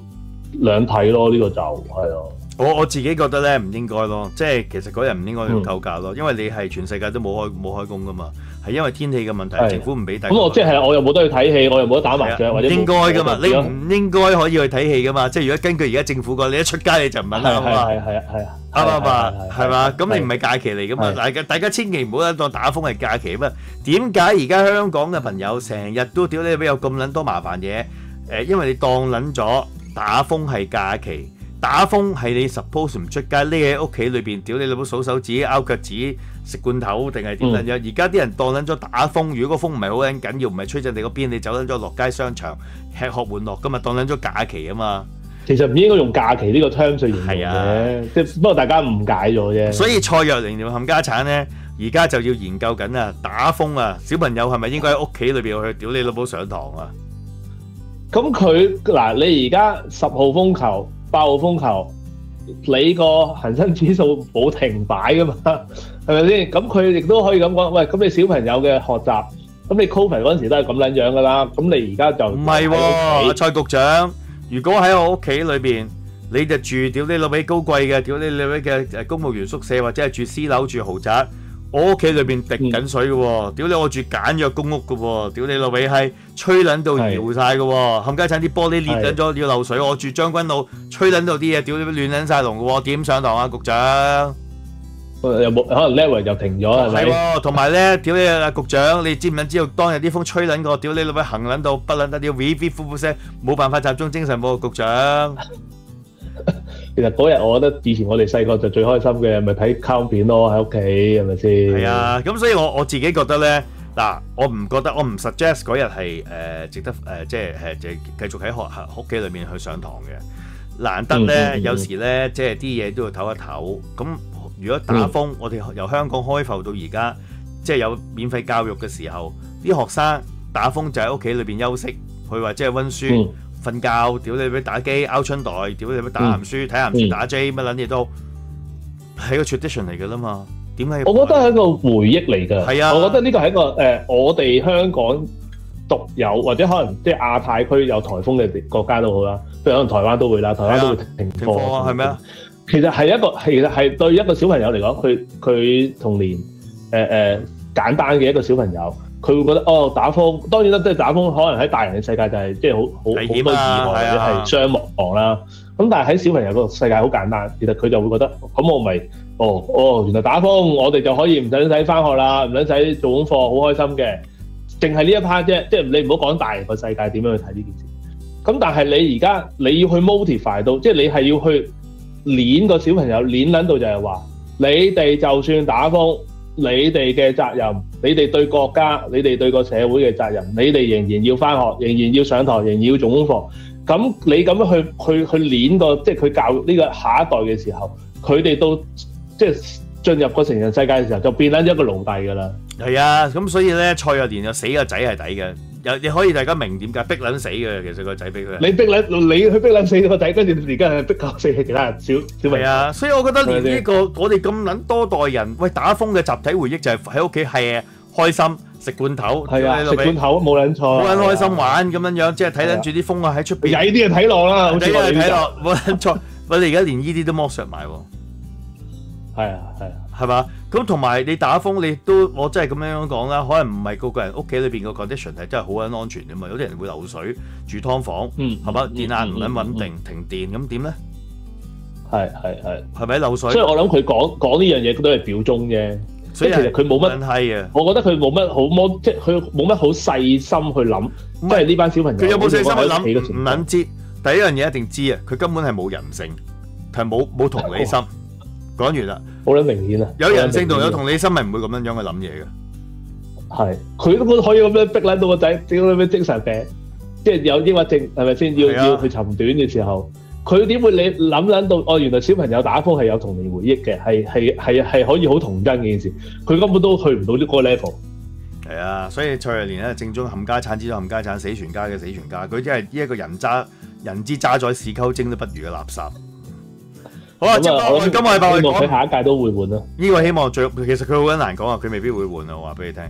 兩睇咯，呢個就係咯。我自己覺得咧唔應該咯，即係其實嗰日唔應該要扣假咯，因為你係全世界都冇開工噶嘛，係因為天氣嘅問題，政府唔俾。咁我即係我又冇得去睇戲，我又冇得打麻雀，或者應該噶嘛，你唔應該可以去睇戲噶嘛，即係如果根據而家政府講，你一出街你就唔肯啦嘛，係啱唔啱啊？係嘛？咁你唔係假期嚟噶嘛？大家千祈唔好當打風係假期啊！點解而家香港嘅朋友成日都屌你有咁撚多麻煩嘢？因為你當撚咗打風係假期。打風係你 suppose 唔出街，匿喺屋企裏邊，屌你老母數手指、拗腳趾、食罐頭定係點樣樣？而家啲人當撚咗打風，如果個風唔係好撚緊要，唔係吹陣你嗰邊，你走撚咗落街商場吃喝玩樂，咁啊當撚咗假期啊嘛。其實唔應該用假期呢個 term 去形容嘅，即係不過大家誤解咗啫。所以蔡若玲同冚家產咧，而家就要研究緊啊，打風啊，小朋友係咪應該喺屋企裏邊去屌你老母上堂啊？咁佢嗱，你而家10號風球。8號風球，你個恆生指數冇停擺噶嘛，係咪先？咁佢亦都可以咁講，喂，咁你小朋友嘅學習，咁你 Covid 嗰陣時都係咁撚樣噶啦，咁你而家就唔係喎，蔡局長，如果喺我屋企裏邊，你就住屌你老味高貴嘅，屌你老味嘅公務員宿舍，或者係住私樓住豪宅。我屋企裏邊滴緊水嘅喎，屌你我住簡約公屋嘅喎，屌你老味係吹撚到搖曬嘅喎，冚家產啲玻璃裂撚咗要漏水，我住將軍澳吹撚到啲嘢，屌你亂撚曬龍嘅喎，點上堂啊局長？有冇可能 level 又停咗係咪？係喎，同埋咧，屌你啊局長，你知唔知道當日啲風吹撚過，屌你老味行撚到不撚得，要 V 呼呼聲，冇辦法集中精神喎，局長。其實嗰日我覺得以前我哋細個就最開心嘅，咪睇卡通片咯，喺屋企係咪先？係啊，咁所以我自己覺得咧，嗱，我唔 suggest 嗰日係值得即係繼續喺屋企裏面去上堂嘅。難得咧，有時咧，即係啲嘢都要唞一唞。咁如果打風，我哋由香港開埠到而家，即係有免費教育嘅時候，啲學生打風就喺屋企裏邊休息，去或者係溫書。瞓覺，屌你俾打機，拗春袋，屌你俾打鹹書，睇鹹書，打 J，乜撚嘢都係個 tradition 嚟㗎啦嘛。點解？我覺得係一個回憶嚟㗎。係啊，我覺得呢個係一個我哋香港獨有，或者可能即係亞太區有颱風嘅國家都好啦。可能台灣都會啦，台灣都會停課係咩啊？其實係對一個小朋友嚟講，佢童年簡單嘅一個小朋友，佢會覺得哦打風，當然啦，即係打風可能喺大人嘅世界就係即係好多意外或者係傷亡啦。咁但係喺小朋友個世界好簡單，其實佢就會覺得咁我咪原來打風我哋就可以唔使返學啦，唔使做功課，好開心嘅。淨係呢一 part 啫，即係你唔好講大人個世界點樣去睇呢件事。咁但係你而家你要去 motivate 到，即係你係要去練個小朋友，練撚到就係話，你哋就算打風，你哋嘅責任，你哋對國家，你哋對個社會嘅責任，你哋仍然要返學，仍然要上堂，仍然要做功課。咁你咁樣去練個，即係佢教育呢個下一代嘅時候，佢哋到即係進入個成人世界嘅時候，就變撚一個奴隸㗎啦。係啊，咁所以咧，蔡若蓮有死個仔係抵嘅，你可以大家明點解逼撚死嘅，其實個仔逼佢。你去逼撚死個仔，跟住而家係逼鳩死其他人小朋友。係啊，所以我覺得連呢個我哋咁撚多代人，喂打風嘅集體回憶就係喺屋企係開心食罐頭。係啊，食罐頭冇撚錯。好撚開心玩咁樣樣，即係睇緊住啲風啊喺出邊。曳啲就睇落啦，曳啲就睇落，冇撚錯。喂，你而家連呢啲都剝削埋喎。係啊，係啊。係嘛？咁同埋你打風，你都我真係咁樣講啦。可能唔係個個人屋企裏邊個 condition 係真係好撚安全嘅嘛。有啲人會漏水、住劏房，係嘛？電壓唔撚穩定，停電咁點咧？係咪漏水？所以我諗佢講呢樣嘢都係表忠啫。所以其實佢冇乜係啊。我覺得佢冇乜好即係佢冇乜好細心去諗，即係呢班小朋友。佢有冇細心去諗？唔撚知。第一樣嘢一定知啊！佢根本係冇人性，係冇同理心。講完啦，好撚明顯啊！有人性同有同理心，咪唔會咁樣樣去諗嘢嘅。係，佢都可以咁樣逼撚到個仔，整到咩精神病，即係有抑鬱症，係咪先？要去尋短嘅時候，佢點會你諗撚到？哦，原來小朋友打風係有童年回憶嘅，係可以好童真嘅件事。佢根本都去唔到呢個 level。係啊，所以蔡若蓮咧正宗冚家產之中冚家產，死全家嘅死全家。佢真係呢一個人之渣滓屎溝精都不如嘅垃圾。好啊，我今個禮拜我講佢下一屆都會換啦。呢個希望其實佢好撚難講啊，佢未必會換啊。我話俾你聽，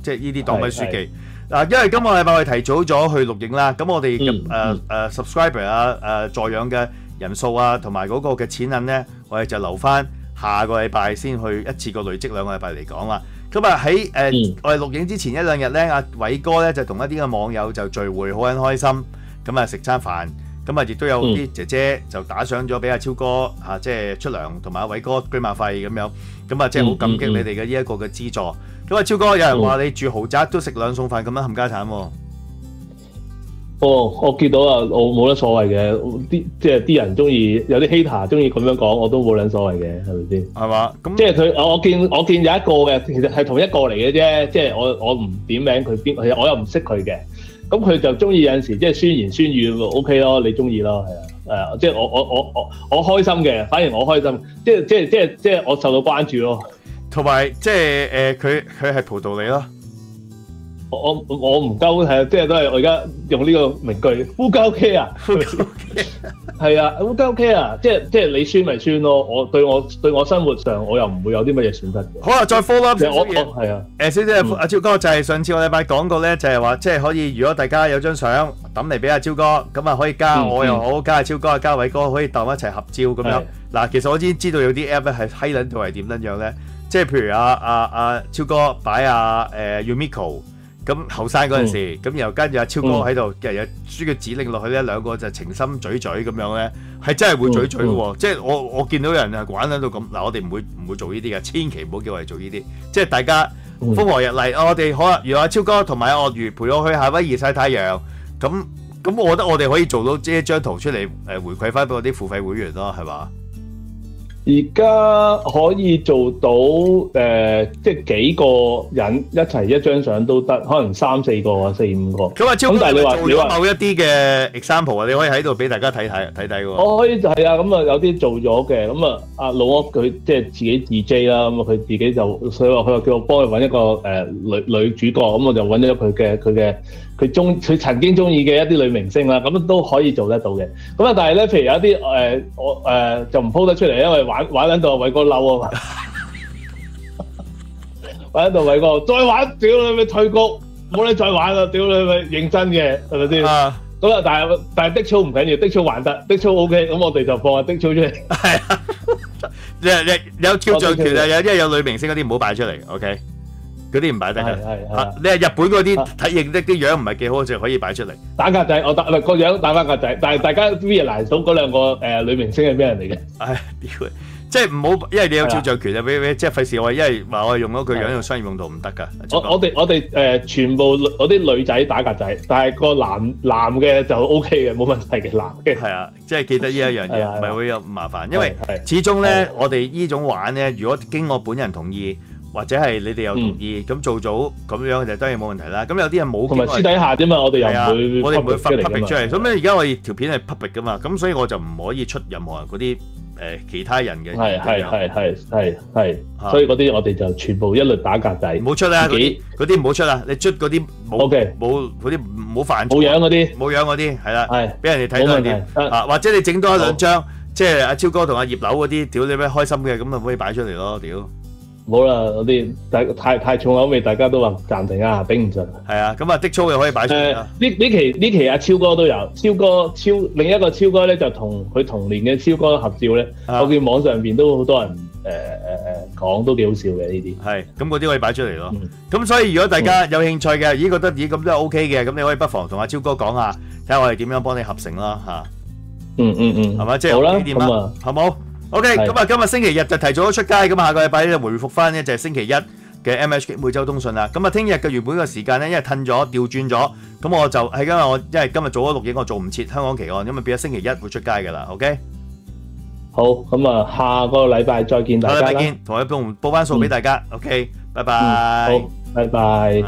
即係呢啲黨委書記嗱，因為今個禮拜我哋提早咗去錄影啦，咁我哋嘅subscriber 啊助養嘅人數啊，同埋嗰個嘅錢銀咧，我哋就留翻下個禮拜先去一次過累積兩個禮拜嚟講啦。咁啊喺我哋錄影之前一兩日咧，阿偉哥咧就同一啲嘅網友就聚會，好撚開心，咁啊食餐飯。咁啊，亦都有啲姐姐就打賞咗俾阿超哥嚇，即係出糧同埋阿偉哥居馬費咁樣，咁啊即係好感激你哋嘅呢一個嘅資助。咁啊，超哥有人話你住豪宅都食兩餸飯咁樣冚家產喎。我見到啊，我冇乜所謂嘅，即係啲人中意有啲 hater 中意咁樣講，我都冇撚所謂嘅，係咪先？係嘛？咁即係我見有一個嘅，其實係同一個嚟嘅啫，即係我唔點名佢邊，我又唔識佢嘅。咁佢就中意有陣時即係宣言宣語 OK 咯，你中意咯，係啊，即係我開心嘅，反而我開心，即係我受到關注咯。同埋即係佢係葡萄你咯。我唔鳩係，即係都係我而家用呢個名句，呼鳩 OK 啊，係啊，呼鳩 OK 啊，即係你宣咪宣咯，我對我生活上我又唔會有啲乜嘢損失嘅。好啊，再 follow up 少少嘢，係啊，少少阿超哥就係上次個禮拜講過咧，就係話即係可以，如果大家有張相抌嚟俾阿超哥，咁啊可以加我又好，加阿超哥、加偉哥，可以鬥一齊合照咁樣。嗱，其實我知道有啲 app 咧係閪撚到係點撚樣咧，即係譬如阿超哥擺Yumiko。咁後生嗰陣時，咁然後跟住阿超哥喺度，日日輸個指令落去咧，兩個就情深嘴嘴咁樣咧，係真係會嘴嘴嘅喎。即係我見到人啊玩喺度咁，嗱我哋唔會做呢啲嘅，千祈唔好叫我哋做呢啲。即係大家風和日麗，我哋可能如果阿超哥同埋阿鱷魚陪我去夏威夷曬太陽，咁我覺得我哋可以做到即係張圖出嚟回饋翻俾我啲付費會員咯，係嘛？而家可以做到即係幾個人一齊一張相都得，可能3、4個、4、5個。咁啊，超哥但係你話某一啲嘅 example 啊，你可以喺度俾大家睇睇喎。我可以係啊，咁啊有啲做咗嘅，咁啊阿老屋佢即係自己 DJ 啦，咁啊佢自己就所以話佢話叫我幫佢揾一個女主角，咁我就揾咗佢曾經中意嘅一啲女明星啦，咁都可以做得到嘅。咁啊，但係咧，譬如有一啲我就唔 po 得出嚟，因為玩緊到偉哥嬲啊嘛，玩緊到偉哥再玩，屌你咪退局，冇你再玩啦，屌你咪認真嘅係咪先？咁啊，但係的操唔緊要，的操還得，的操 OK， 咁我哋就放下的操出嚟。係啊，你有跳橡拳啊，因為有女明星嗰啲唔好擺出嚟 ，OK。嗰啲唔擺得嘅，你係日本嗰啲睇型啲樣唔係幾好，就可以擺出嚟。打格仔，我得個樣打翻格仔，但係大家 realize 到嗰兩個女明星係咩人嚟嘅？唉，屌！即係唔好，因為你有跳橡拳啊，即係費事我，因為話我用咗佢樣用商業用途唔得㗎。我哋全部嗰啲女仔打格仔，但係個男嘅就 OK 嘅，冇問題嘅男嘅。係啊，即係記得呢一樣嘢，唔係會有麻煩，因為始終咧，我哋呢種玩咧，如果經我本人同意。或者係你哋有同意咁做咗咁樣就當然冇問題啦。咁有啲人冇同埋私底下啫嘛，我哋又我哋唔會發 public 出嚟。咁咧而家我哋條片係 public 噶嘛，咁所以我就唔可以出任何人嗰啲其他人嘅。係，所以嗰啲我哋就全部一律打格仔。唔好出啦，嗰啲唔好出啦。你出嗰啲冇嗰啲唔好犯。冇樣嗰啲，冇樣嗰啲係啦，俾人哋睇到點啊？或者你整多一兩張，即係阿超哥同阿葉劉嗰啲，屌你咩開心嘅，咁咪可以擺出嚟咯，屌！冇啦，嗰啲太重口味，大家都話暫停啊，頂唔順。係啊，咁啊的操又可以擺出嚟啦。呢期阿超哥都有，另一個超哥咧就同佢同年嘅超哥合照咧，我見網上邊都好多人講都幾好笑嘅呢啲。係，咁嗰啲可以擺出嚟咯。咁所以如果大家有興趣嘅，咦覺得咁都係 OK 嘅，咁你可以不妨同阿超哥講下，睇下我哋點樣幫你合成啦嚇。係咪？即係好啦，點啊？好冇？OK，咁啊，今日星期日就提早咗出街，咁下個禮拜咧就回復翻咧就係星期一嘅 MHK 每週通訊啦。咁啊，聽日嘅原本嘅時間咧，因為褪咗調轉咗，咁我就係因為今日做咗錄影，我做唔切香港奇案，咁啊變咗星期一會出街㗎啦。OK，好，咁啊，下個禮拜再見大家啦。下個禮拜見，同我報翻數俾大家。OK，拜拜。好，拜拜。